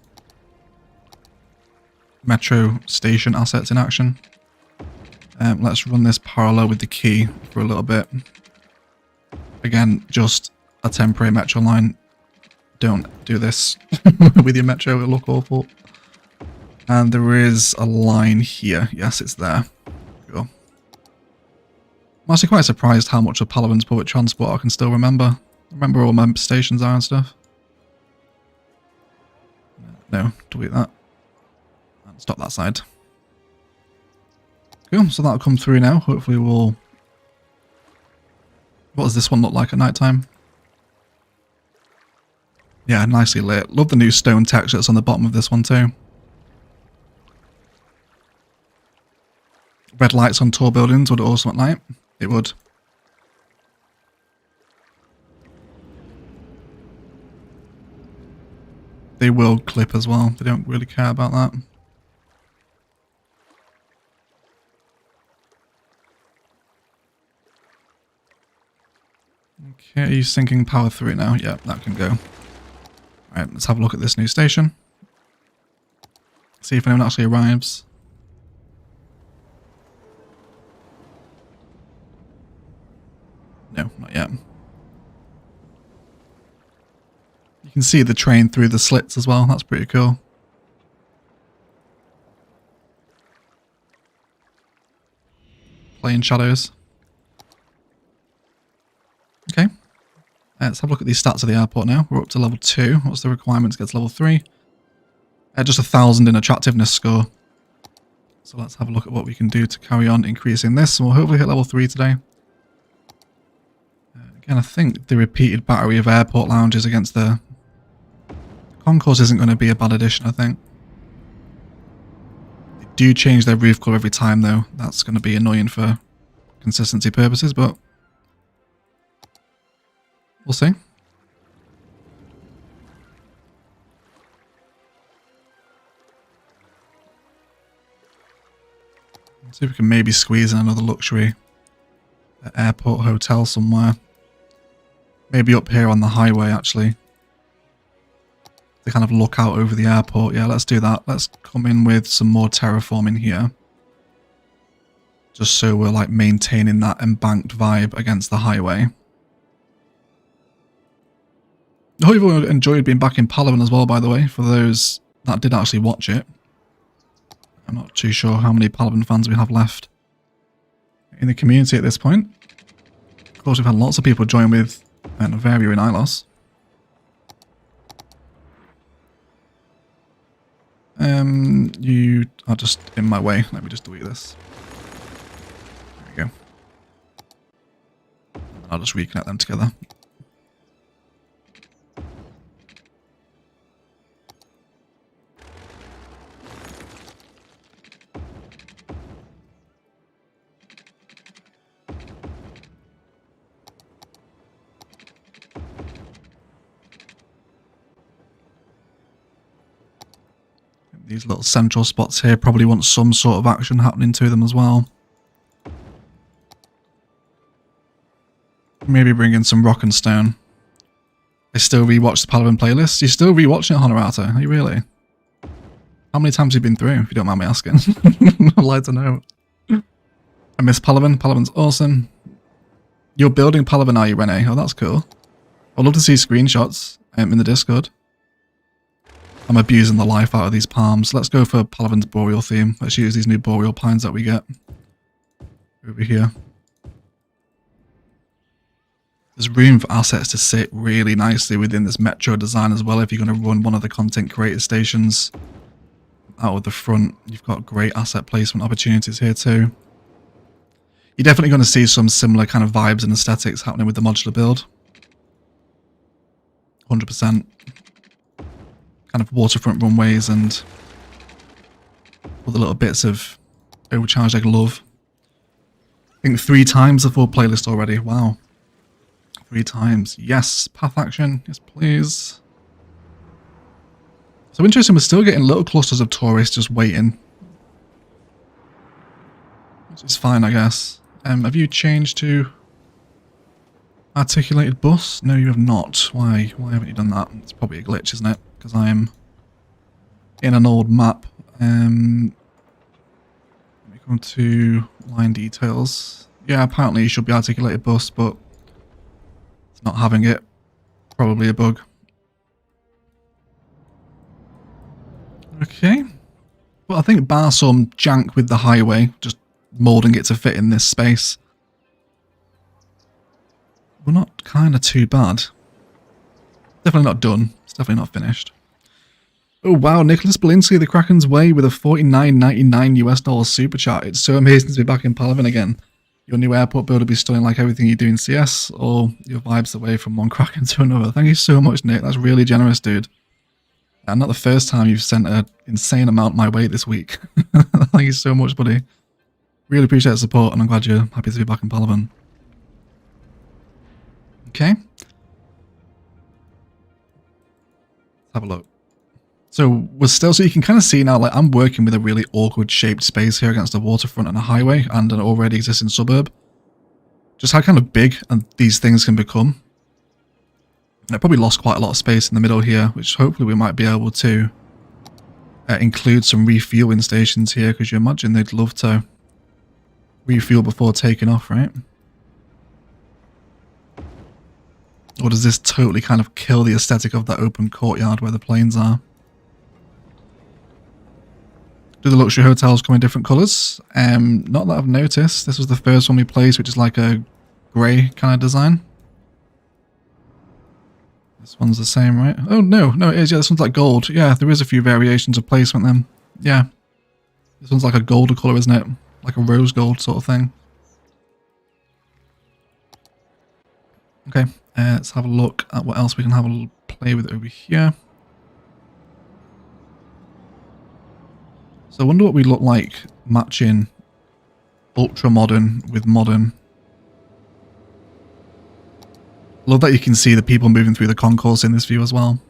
metro station assets in action. Let's run this parallel with the key for a little bit. Again, just a temporary metro line. Don't do this with your metro, it'll look awful. And there is a line here. Yes, it's there. Cool. I'm actually quite surprised how much of Palaven's public transport I can still remember. Remember where all my stations are and stuff. No, delete that. And stop that side. Cool, so that'll come through now. Hopefully we'll... What does this one look like at night time? Yeah, nicely lit. Love the new stone texture that's on the bottom of this one too. Red lights on tall buildings would also at night. It would. They will clip as well. They don't really care about that. Okay, are you sinking power through now? Yeah, that can go. Alright, let's have a look at this new station. See if anyone actually arrives. No, not yet. You can see the train through the slits as well. That's pretty cool. Plane shadows. Okay. Let's have a look at these stats of the airport now. We're up to level 2. What's the requirement to get to level 3? Just 1,000 in attractiveness score. So let's have a look at what we can do to carry on increasing this. And we'll hopefully hit level 3 today. Again, I think the repeated battery of airport lounges against the concourse isn't going to be a bad addition, I think. They do change their roof colour every time, though. That's going to be annoying for consistency purposes, but we'll see. Let's see if we can maybe squeeze in another luxury airport hotel somewhere. Maybe up here on the highway, actually. To kind of look out over the airport. Yeah, let's do that. Let's come in with some more terraforming here. Just so we're like maintaining that embanked vibe against the highway. I hope everyone enjoyed being back in Palaven as well, by the way, for those that did actually watch it. I'm not too sure how many Palaven fans we have left in the community at this point. Of course, we've had lots of people join with Varia and Ilos. You are just in my way. Let me just delete this. There we go. I'll just reconnect them together. These little central spots here probably want some sort of action happening to them as well. Maybe bring in some rock and stone. I still rewatch the Palaven playlist. You're still rewatching it, Honorata? Are you really? How many times have you been through, if you don't mind me asking? I'd like to know. I miss Palaven. Palaven's awesome. You're building Palaven, are you, Rene? Oh, that's cool. I'd love to see screenshots in the Discord. I'm abusing the life out of these palms. Let's go for Palaven's boreal theme. Let's use these new boreal pines that we get over here. There's room for assets to sit really nicely within this metro design as well. If you're going to run one of the content creator stations out of the front, you've got great asset placement opportunities here too. You're definitely going to see some similar kind of vibes and aesthetics happening with the modular build. 100%. Kind of waterfront runways and all the little bits of overcharged egg love. I think 3 times the full playlist already. Wow. 3 times. Yes. Path action. Yes, please. So interesting, we're still getting little clusters of tourists just waiting. Which is fine, I guess. Have you changed to articulated bus? No, you have not. Why? Why haven't you done that? It's probably a glitch, isn't it? Because I am in an old map. Let me go to line details. Yeah, apparently you should be articulated bus, but it's not having it. Probably a bug. Okay. Well, I think bar some jank with the highway, just moulding it to fit in this space, we're not kind of too bad. Definitely not done. It's definitely not finished. Oh wow, Nicholas Belinsky, the Kraken's Way with a $49.99 US super chat. It's so amazing to be back in Palaven again. Your new airport build will be stunning like everything you do in CS, or your vibes away from one Kraken to another. Thank you so much, Nick. That's really generous, dude. And not the first time you've sent an insane amount my way this week. Thank you so much, buddy. Really appreciate the support, and I'm glad you're happy to be back in Palaven. Okay. Let's have a look. So we're still, so you can kind of see now, like I'm working with a really awkward shaped space here against a waterfront and a highway and an already existing suburb. Just how kind of big and these things can become. And I probably lost quite a lot of space in the middle here, which hopefully we might be able to include some refueling stations here, because you imagine they'd love to refuel before taking off, right? Or does this totally kind of kill the aesthetic of that open courtyard where the planes are? Do the luxury hotels come in different colours? Not that I've noticed. This was the first one we placed, which is like a grey kind of design. This one's the same, right? Oh, no, it is. Yeah, this one's like gold. Yeah, there is a few variations of placement then. Yeah. This one's like a golder colour, isn't it? Like a rose gold sort of thing. Okay, let's have a look at what else we can have a little play with over here. So I wonder what we look like matching ultra modern with modern. Love that you can see the people moving through the concourse in this view as well.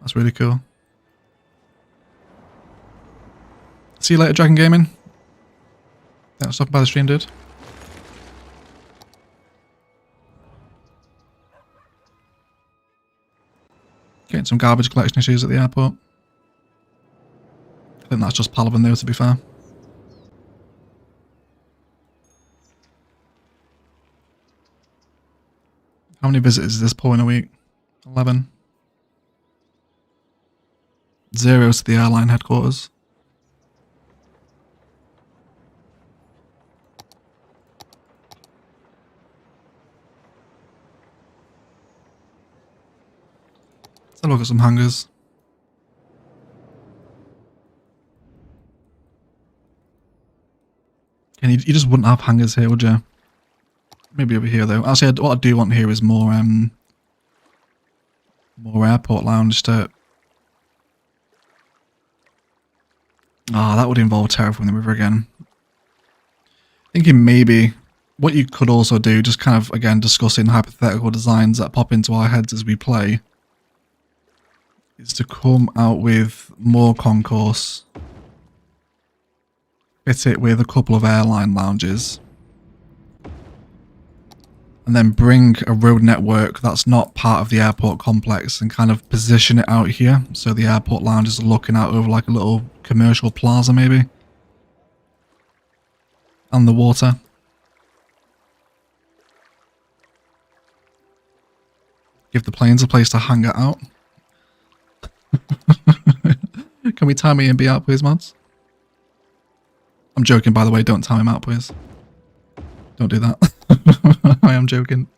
That's really cool. See you later, Dragon Gaming. Yeah, stop by the stream, dude. Getting some garbage collection issues at the airport. I think that's just Palaven though, to be fair. How many visitors is this pulling a week? 11. 0 to the airline headquarters. Let's have a look at some hangars. And you just wouldn't have hangars here, would you? Maybe over here though. Actually, what I do want here is more airport lounge to... that would involve terraforming the river again. Thinking maybe what you could also do, just kind of again discussing hypothetical designs that pop into our heads as we play, is to come out with more concourse, fit it with a couple of airline lounges, and then bring a road network that's not part of the airport complex and kind of position it out here so the airport lounges are looking out over like a little commercial plaza maybe. And the water. Give the planes a place to hang it out. Can we time me and be out, please, mods? I'm joking, by the way. Don't time him out, please. Don't do that. I am joking.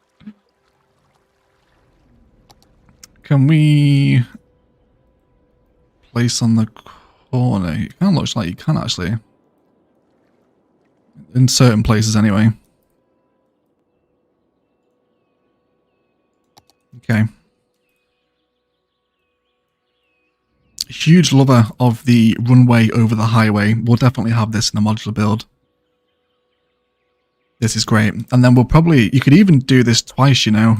Can we place on the corner? It kind of looks like you can actually. In certain places anyway. Okay. Huge lover of the runway over the highway. We'll definitely have this in the modular build. This is great. And then we'll probably, you could even do this twice, you know,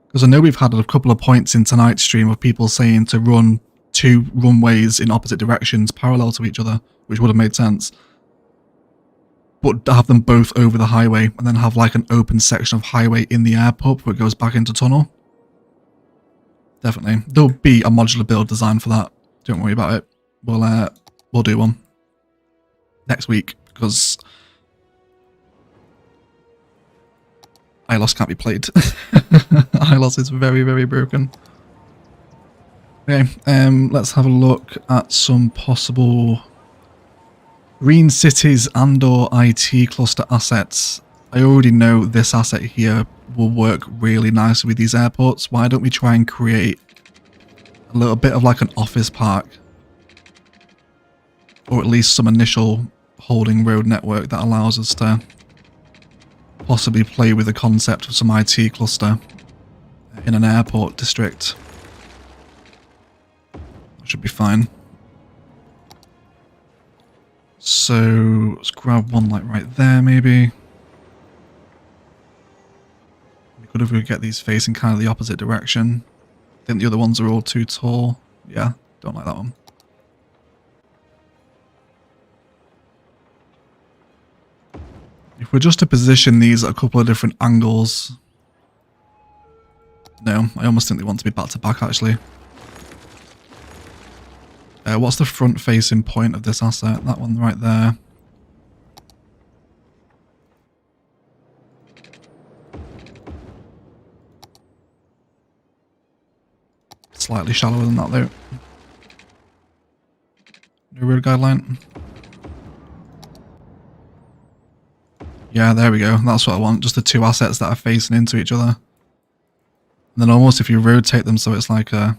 because I know we've had a couple of points in tonight's stream of people saying to run 2 runways in opposite directions parallel to each other, which would have made sense. But have them both over the highway and then have like an open section of highway in the airport where it goes back into tunnel. Definitely. There'll be a modular build design for that. Don't worry about it. We'll do one next week because ILOS can't be played. ILOS is very, very broken. Okay, let's have a look at some possible green cities and/or IT cluster assets. I already know this asset here will work really nicely with these airports. Why don't we try and create a little bit of like an office park? Or at least some initial holding road network that allows us to possibly play with the concept of some IT cluster in an airport district. That should be fine. So let's grab one like right there maybe. We could if we get these facing kind of the opposite direction. I think the other ones are all too tall. Yeah, don't like that one. If we're just to position these at a couple of different angles. No, I almost think they want to be back to back actually. What's the front facing point of this asset? That one right there. Slightly shallower than that though. No road guideline. Yeah, there we go. That's what I want. Just the 2 assets that are facing into each other. And then almost if you rotate them so it's like a...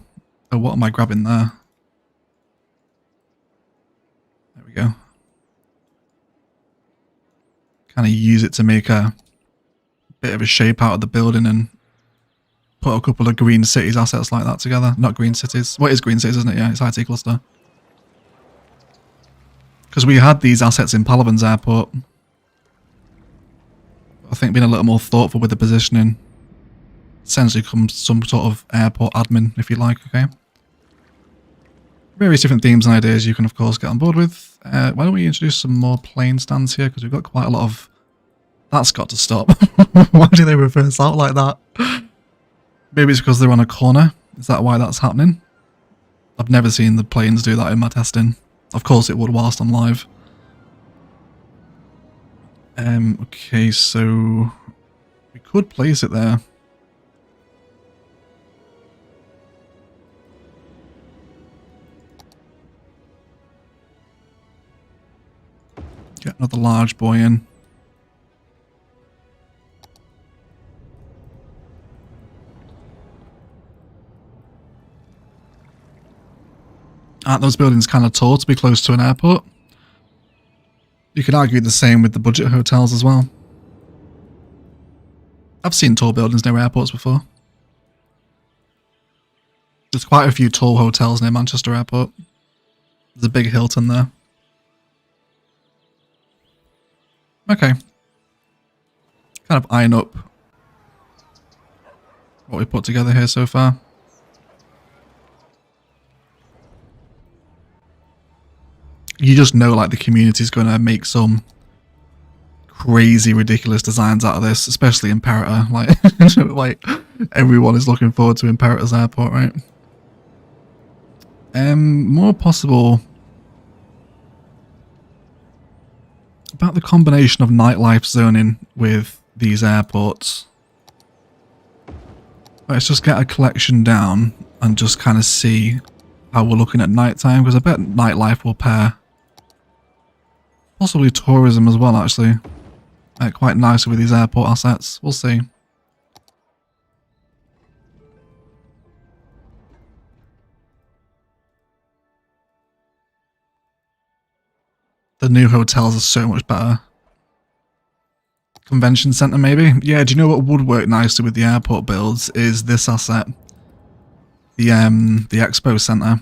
Oh, what am I grabbing there? There we go. Kind of use it to make a bit of a shape out of the building and put a couple of green cities assets like that together. Not green cities. Well, it is green cities, isn't it? Yeah, it's IT cluster. Because we had these assets in Palaven's airport. I think being a little more thoughtful with the positioning. Essentially comes some sort of airport admin, if you like, okay? Various different themes and ideas you can, of course, get on board with. Why don't we introduce some more plane stands here? Because we've got quite a lot of... That's got to stop. Why do they reverse out like that? Maybe it's because they're on a corner. Is that why that's happening? I've never seen the planes do that in my testing. Of course it would whilst I'm live. Okay, so we could place it there. Get another large boy in. Aren't those buildings kind of tall to be close to an airport? You could argue the same with the budget hotels as well. I've seen tall buildings near airports before. There's quite a few tall hotels near Manchester Airport. There's a big Hilton there. Okay. Kind of eyeing up what we put together here so far. You just know, like, the community's going to make some crazy, ridiculous designs out of this, especially Imperator. Like, like everyone is looking forward to Imperator's airport, right? More possible about the combination of nightlife zoning with these airports. Let's just get a collection down and just kind of see how we're looking at nighttime, because I bet nightlife will pair. Possibly tourism as well, actually. Quite nicely with these airport assets. We'll see. The new hotels are so much better. Convention center, maybe? Yeah, do you know what would work nicely with the airport builds is this asset. The Expo Center.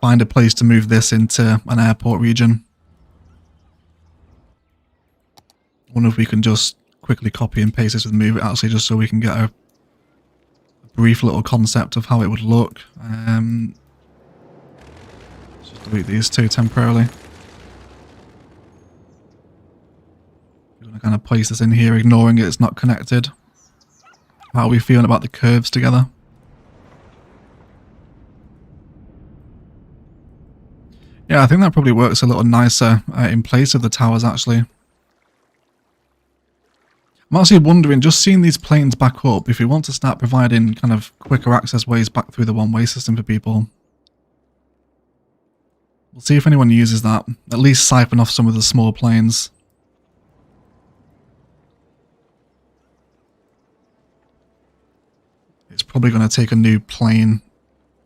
Find a place to move this into an airport region. I wonder if we can just quickly copy and paste this and move it actually, just so we can get a brief little concept of how it would look. Just delete these two temporarily. We're going to kind of place this in here, ignoring it's not connected. How are we feeling about the curves together? Yeah, I think that probably works a little nicer in place of the towers, actually. I'm actually wondering, just seeing these planes back up, if we want to start providing kind of quicker access ways back through the one-way system for people. We'll see if anyone uses that. At least siphon off some of the small planes. It's probably going to take a new plane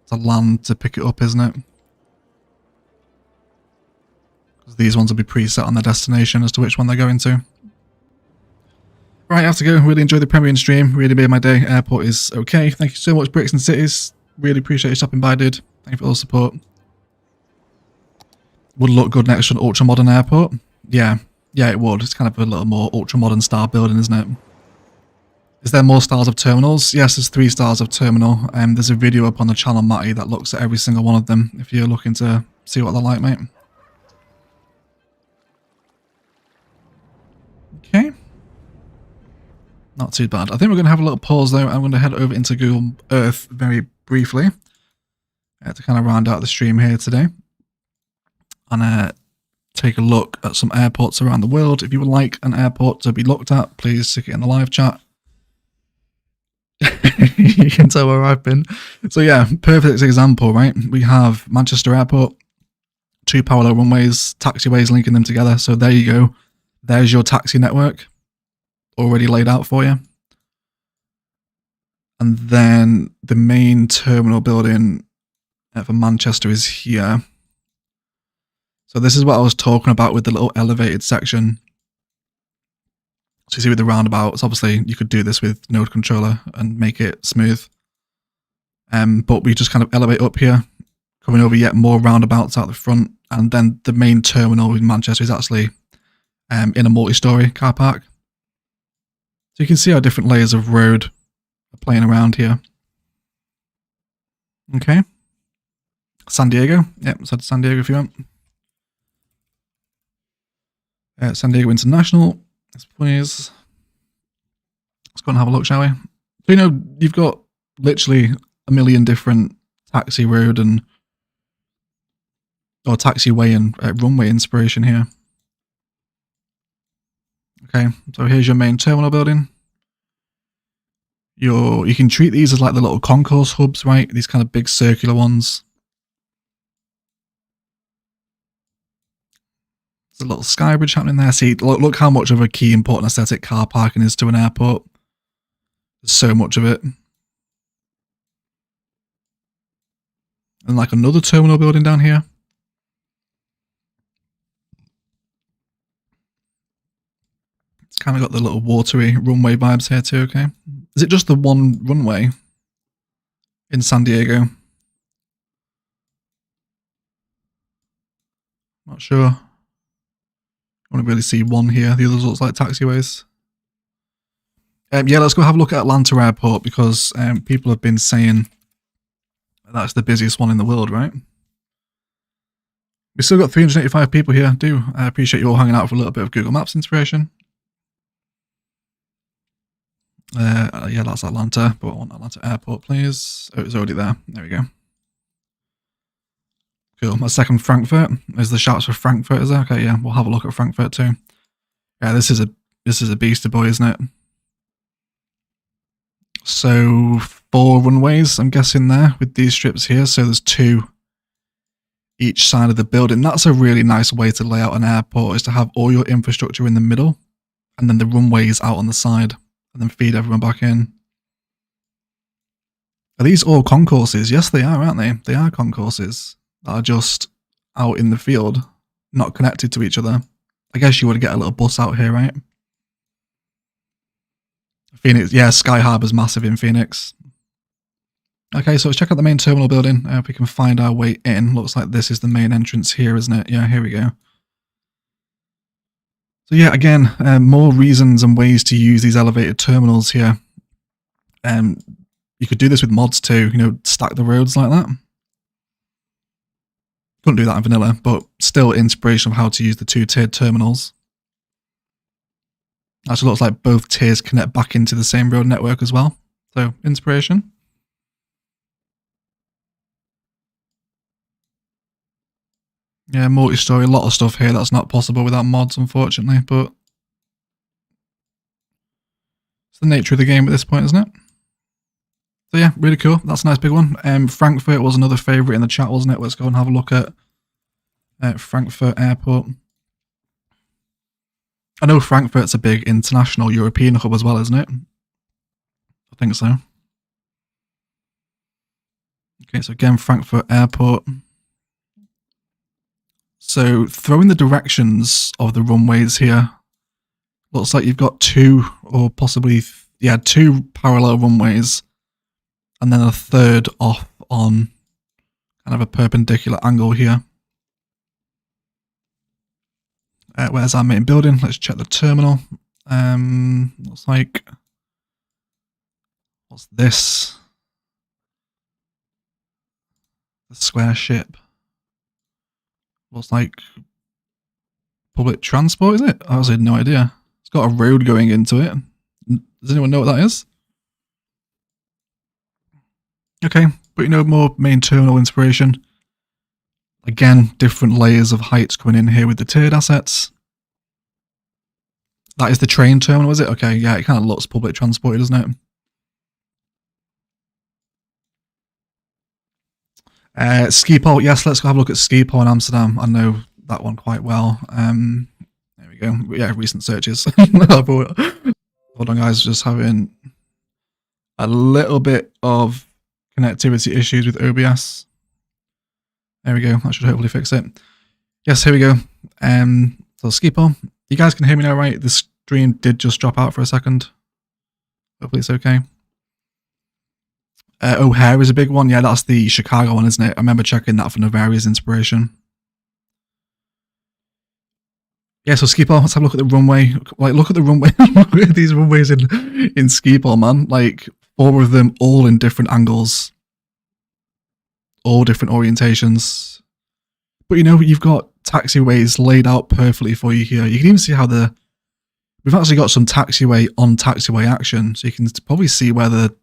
to land to pick it up, isn't it? These ones will be preset on their destination as to which one they're going to. Right, I have to go. Really enjoyed the premiering stream. Really made my day. Airport is okay. Thank you so much, Bricks and Cities. Really appreciate you stopping by, dude. Thank you for all the support. Would look good next to an ultra-modern airport. Yeah, it would. It's kind of a little more ultra-modern style building, isn't it? Is there more styles of terminals? Yes, there's 3 styles of terminal. There's a video up on the channel, Matty, that looks at every single one of them, if you're looking to see what they're like, mate. Okay. Not too bad. I think we're going to have a little pause though. I'm going to head over into Google Earth very briefly to kind of round out the stream here today. And take a look at some airports around the world. If you would like an airport to be looked at, please stick it in the live chat. You can tell where I've been. So yeah, perfect example, right? We have Manchester Airport, 2 parallel runways, taxiways linking them together. So there you go. There's your taxi network already laid out for you. And then the main terminal building for Manchester is here. So this is what I was talking about with the little elevated section. So you see with the roundabouts, obviously you could do this with Node Controller and make it smooth. But we just kind of elevate up here, coming over yet more roundabouts out the front. And then the main terminal in Manchester is actually in a multi-story car park. So you can see how different layers of road are playing around here. Okay. San Diego. Yep, so San Diego if you want. San Diego International. Please. Let's go and have a look, shall we? So, you know, you've got literally a million different taxi road and or taxiway and runway inspiration here. Okay, so here's your main terminal building. You can treat these as like the little concourse hubs, right? These kind of big circular ones. There's a little sky bridge happening there. See, look how much of a key important aesthetic car parking is to an airport. There's so much of it. And like another terminal building down here. It's kind of got the little watery runway vibes here too, okay? Is it just the one runway in San Diego? Not sure. I only really see one here. The others looks like taxiways. Yeah, let's go have a look at Atlanta Airport because people have been saying that's the busiest one in the world, right? We've still got 385 people here. I appreciate you all hanging out for a little bit of Google Maps inspiration. Yeah, that's Atlanta, but I want Atlanta Airport, please. Oh, it's already there. There we go. Cool. My second Frankfurt. Is the shouts for Frankfurt, is there? Okay, yeah, we'll have a look at Frankfurt too. Yeah, this is a beastie boy, isn't it? So 4 runways, I'm guessing there with these strips here. So there's 2 each side of the building. That's a really nice way to lay out an airport, is to have all your infrastructure in the middle and then the runways out on the side and then feed everyone back in. Are these all concourses? Yes, they are, aren't they? They are concourses that are just out in the field, not connected to each other. I guess you would get a little bus out here, right? Phoenix, yeah, Sky Harbor's massive in Phoenix. Okay, so let's check out the main terminal building. If we can find our way in. Looks like this is the main entrance here, isn't it? Yeah, here we go. So yeah, again, more reasons and ways to use these elevated terminals here. You could do this with mods too, you know, stack the roads like that. Couldn't do that in vanilla, but still inspiration of how to use the 2-tiered terminals. Actually looks like both tiers connect back into the same road network as well. So, inspiration. Yeah, multi-story, a lot of stuff here that's not possible without mods, unfortunately, but it's the nature of the game at this point, isn't it? So yeah, really cool. That's a nice big one. Frankfurt was another favourite in the chat, wasn't it? Let's go and have a look at Frankfurt Airport. I know Frankfurt's a big international European hub as well, isn't it? I think so. Okay, so again, Frankfurt Airport. So throwing the directions of the runways here, looks like you've got 2 or possibly, yeah, 2 parallel runways and then a third off on kind of a perpendicular angle here. Where's our main building? Let's check the terminal. Looks like, what's this? The square ship. Looks like public transport, is it? I had no idea. It's got a road going into it. Does anyone know what that is? Okay, but you know, more main terminal inspiration. Again, different layers of heights coming in here with the tiered assets. That is the train terminal, is it? Okay, yeah, it kind of looks public transport, doesn't it? Schiphol, yes, let's go have a look at Schiphol in Amsterdam. I know that one quite well. There we go. Yeah, recent searches. Hold on, guys, just having a little bit of connectivity issues with OBS. There we go. That should hopefully fix it. Yes, here we go. So Schiphol. You guys can hear me now, right? The stream did just drop out for a second. Hopefully it's okay. O'Hare is a big one. Yeah, that's the Chicago one, isn't it? I remember checking that for Navaria's inspiration. Yeah, so Schiphol, let's have a look at the runway. Like, look at the runway. Look at these runways in Schiphol, man. Like, 4 of them all in different angles. All different orientations. But you know, you've got taxiways laid out perfectly for you here. You can even see how we've actually got some taxiway on taxiway action. So you can probably see where the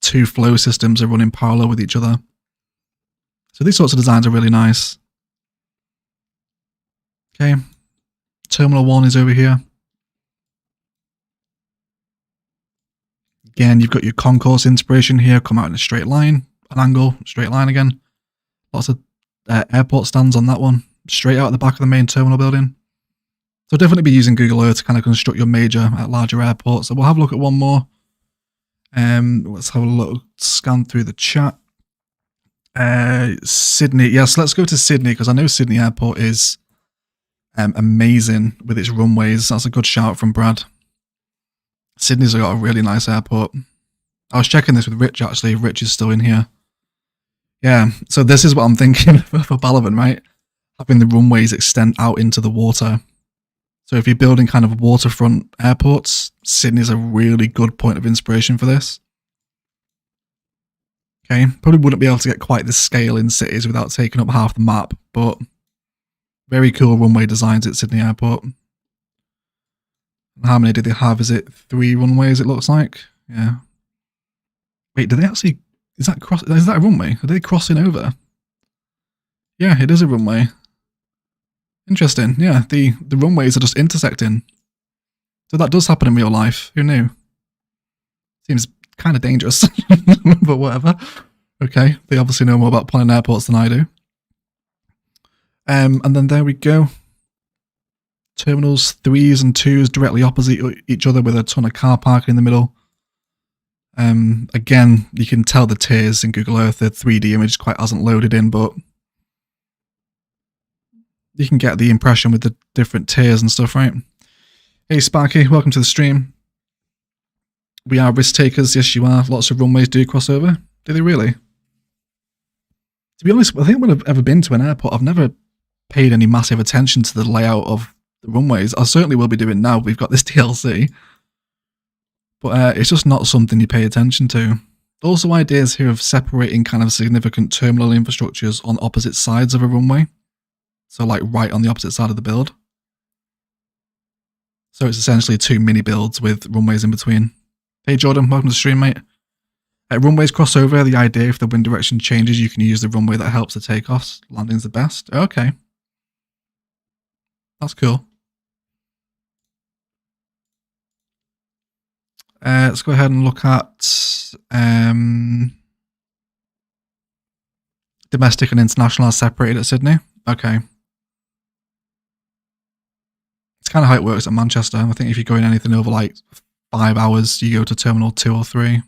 2 flow systems are running parallel with each other. So these sorts of designs are really nice. Okay. Terminal 1 is over here. Again, you've got your concourse inspiration here, come out in a straight line, an angle, straight line again. Lots of airport stands on that one, straight out at the back of the main terminal building. So definitely be using Google Earth to kind of construct your major, larger airports. So we'll have a look at one more. Let's have a little scan through the chat. Sydney. Yes, let's go to Sydney because I know Sydney Airport is amazing with its runways. That's a good shout from Brad. Sydney's got a really nice airport. I was checking this with Rich actually. Rich is still in here. Yeah, so this is what I'm thinking for Palaven, right? Having the runways extend out into the water. So if you're building kind of waterfront airports, Sydney's a really good point of inspiration for this. Okay, probably wouldn't be able to get quite the scale in cities without taking up half the map, but very cool runway designs at Sydney Airport. How many do they have? Is it 3 runways, it looks like? Yeah. Wait, do they actually... Is that a runway? Are they crossing over? Yeah, it is a runway. Interesting. Yeah, the runways are just intersecting. So that does happen in real life. Who knew? Seems kind of dangerous, but whatever. Okay, they obviously know more about planning airports than I do. And then there we go. Terminals 3s and 2s directly opposite each other with a ton of car parking in the middle. Again, you can tell the tiers in Google Earth. The 3D image quite hasn't loaded in, but you can get the impression with the different tiers and stuff, right? Hey Sparky, welcome to the stream. We are risk takers, yes you are. Lots of runways do cross over. Do they really? To be honest, I think when I've ever been to an airport, I've never paid any massive attention to the layout of the runways. I certainly will be doing now. We've got this DLC. But it's just not something you pay attention to. Also ideas here of separating kind of significant terminal infrastructures on opposite sides of a runway. So like right on the opposite side of the build. So it's essentially 2 mini builds with runways in between. Hey Jordan, welcome to the stream, mate. Runways cross over. The idea if the wind direction changes, you can use the runway that helps the takeoffs. Landing's the best. Okay. That's cool. Let's go ahead and look at domestic and international are separated at Sydney. Okay. It's kind of how it works at Manchester. I think if you're going anything over like 5 hours, you go to Terminal 2 or 3.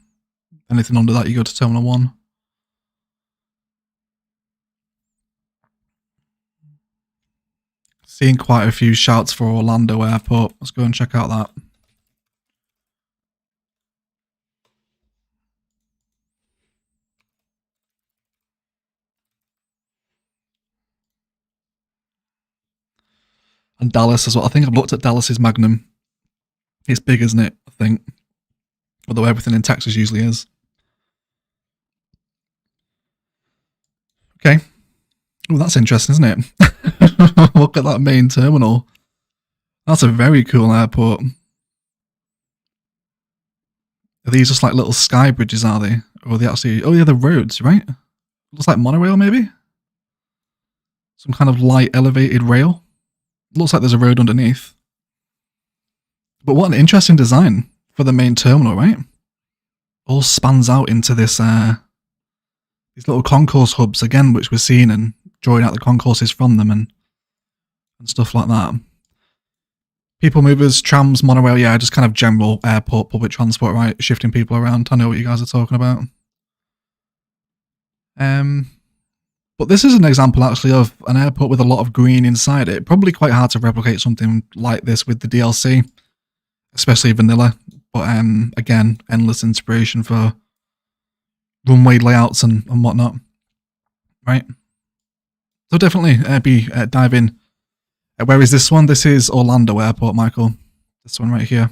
Anything under that, you go to Terminal 1. Seeing quite a few shouts for Orlando Airport. Let's go and check out that. And Dallas as well. I think I've looked at Dallas's Magnum. It's big, isn't it? I think. Although everything in Texas usually is. Okay. Oh, that's interesting, isn't it? Look at that main terminal. That's a very cool airport. Are these just like little sky bridges, are they? Or are they actually... Oh yeah, they're roads, right? Looks like monorail, maybe? Some kind of light elevated rail. Looks like there's a road underneath. But what an interesting design for the main terminal, right? All spans out into this, these little concourse hubs again, which we're seeing and drawing out the concourses from them and stuff like that. People movers, trams, monorail, yeah, just kind of general airport, public transport, right? Shifting people around. I know what you guys are talking about. But this is an example actually of an airport with a lot of green inside it. Probably quite hard to replicate something like this with the DLC, especially vanilla. But again, endless inspiration for runway layouts and whatnot, right? So definitely dive in. Where is this one? This is Orlando Airport, Michael. This one right here.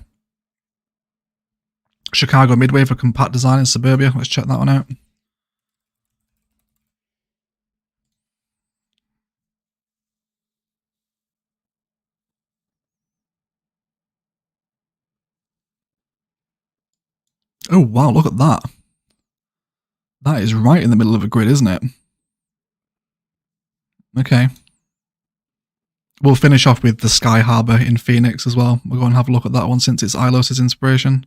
Chicago Midway for compact design in suburbia. Let's check that one out. Oh, wow, look at that. That is right in the middle of a grid, isn't it? Okay. We'll finish off with the Sky Harbor in Phoenix as well. We'll go and have a look at that one since it's Ilos's inspiration.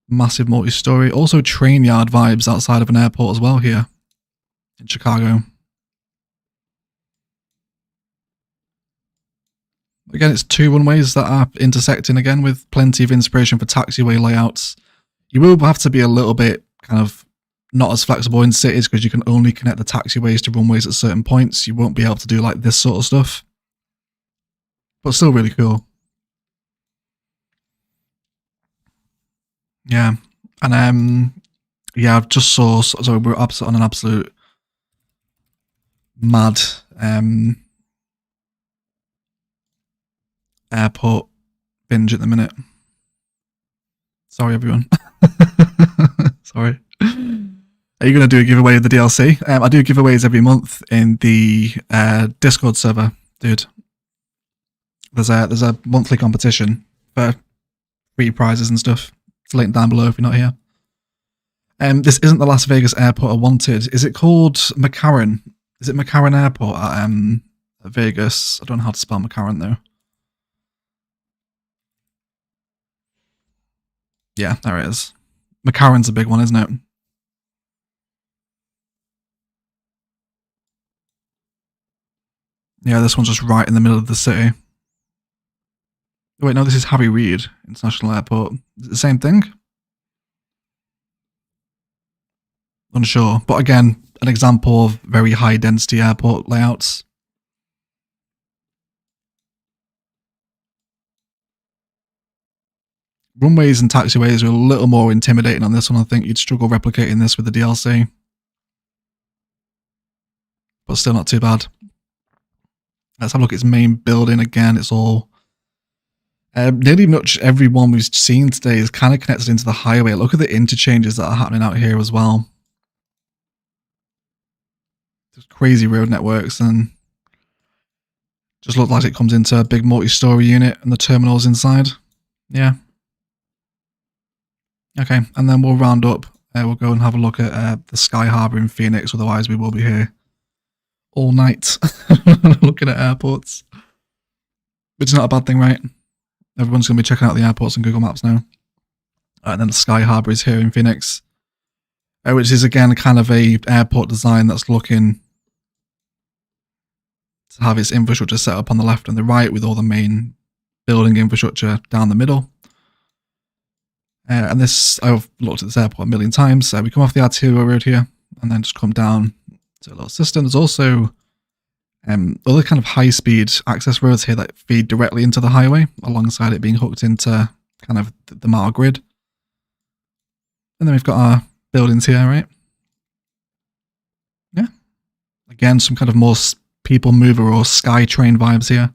Massive multi-story. Also train yard vibes outside of an airport as well here in Chicago. Again, it's 2 runways that are intersecting again with plenty of inspiration for taxiway layouts. You will have to be a little bit kind of not as flexible in cities because you can only connect the taxiways to runways at certain points. You won't be able to do like this sort of stuff, but still really cool. Yeah, and yeah, I've just saw, so we're on an absolute mad airport binge at the minute. Sorry, everyone. Sorry. Are you going to do a giveaway of the DLC? I do giveaways every month in the Discord server, dude. There's a monthly competition for free prizes and stuff. It's linked down below if you're not here. This isn't the Las Vegas airport I wanted. Is it called Mccarran? Is it Mccarran Airport at Vegas? I don't know how to spell Mccarran though. Yeah, there it is. Mccarran's a big one, isn't it? Yeah, this one's just right in the middle of the city. Wait, no, this is Harry Reid International Airport. Is it the same thing? Unsure. But again, an example of very high density airport layouts. Runways and taxiways are a little more intimidating on this one. I think you'd struggle replicating this with the DLC. But still not too bad. Let's have a look at its main building again. It's all... nearly much every one we've seen today is kind of connected into the highway. Look at the interchanges that are happening out here as well. There's crazy road networks and just looks like it comes into a big multi-story unit and the terminals inside. Yeah. Okay, and then we'll round up. We'll go and have a look at the Sky Harbour in Phoenix. Otherwise, we will be here all night looking at airports. Which is not a bad thing, right? Everyone's going to be checking out the airports on Google Maps now. And then the Sky Harbour is here in Phoenix. Which is, again, kind of a airport design that's looking to have its infrastructure set up on the left and the right with all the main building infrastructure down the middle. And this, I've looked at this airport a million times. We come off the arterial road here and then just come down to a little system. There's also other kind of high-speed access roads here that feed directly into the highway alongside it being hooked into kind of the MAR grid. And then we've got our buildings here, right? Yeah. Again, some kind of more people mover or sky train vibes here.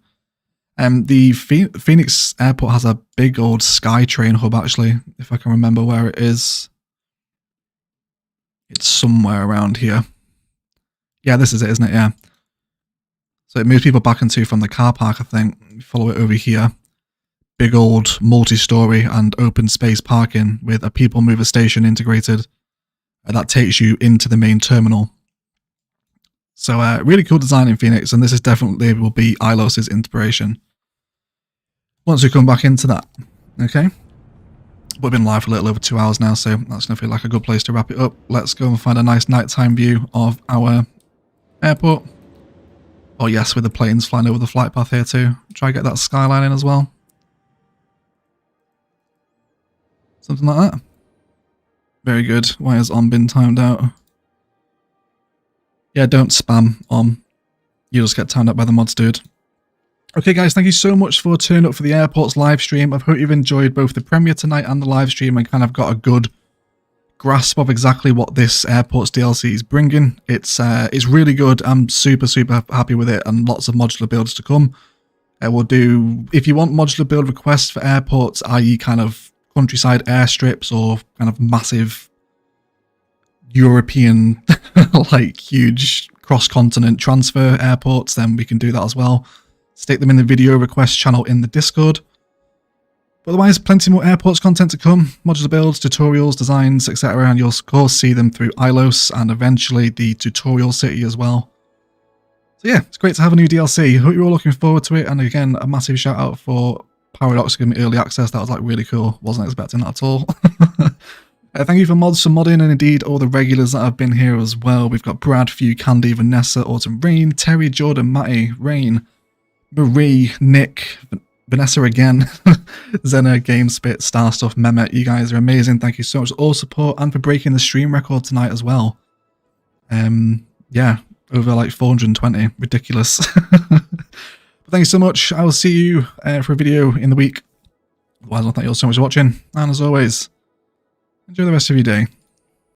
The Phoenix Airport has a big old SkyTrain hub, actually, if I can remember where it is. It's somewhere around here. Yeah, this is it, isn't it? Yeah. So it moves people back and to from the car park, I think. Follow it over here. Big old multi-story and open space parking with a people mover station integrated. And that takes you into the main terminal. So really cool design in Phoenix, and this is definitely will be ILOS's inspiration. Once we come back into that, okay? We've been live for a little over 2 hours now, so that's going to feel like a good place to wrap it up. Let's go and find a nice nighttime view of our airport. Oh yes, with the planes flying over the flight path here too. Try to get that skyline in as well. Something like that. Very good. Why has on been timed out? Yeah, don't spam on. You'll just get timed up by the mods, dude. Okay, guys, thank you so much for turning up for the airport's live stream. I hope you've enjoyed both the premiere tonight and the live stream and kind of got a good grasp of exactly what this airport's DLC is bringing. It's really good. I'm super happy with it, and lots of modular builds to come. We'll do, if you want modular build requests for airports, i.e. kind of countryside airstrips or kind of massive European like huge cross-continent transfer airports, then we can do that as well. Stick them in the video request channel in the Discord. But otherwise, plenty more airports content to come, modular builds, tutorials, designs, etc. And you'll of course see them through ILOS and eventually the tutorial city as well. So yeah, it's great to have a new DLC. Hope you're all looking forward to it. And again, a massive shout out for Paradox giving me early access. That was like really cool. Wasn't expecting that at all. Thank you for mods for modding, and indeed all the regulars that have been here as well. We've got Brad, Few, Candy, Vanessa, Autumn, Rain, Terry, Jordan, Matty, Rain, Marie, Nick, Vanessa again, Zena, GameSpit, Starstuff, Mehmet, you guys are amazing. Thank you so much for all support and for breaking the stream record tonight as well. Yeah, over like 420, ridiculous. But thank you so much. I will see you for a video in the week. Otherwise, thank you all so much for watching, and as always, enjoy the rest of your day.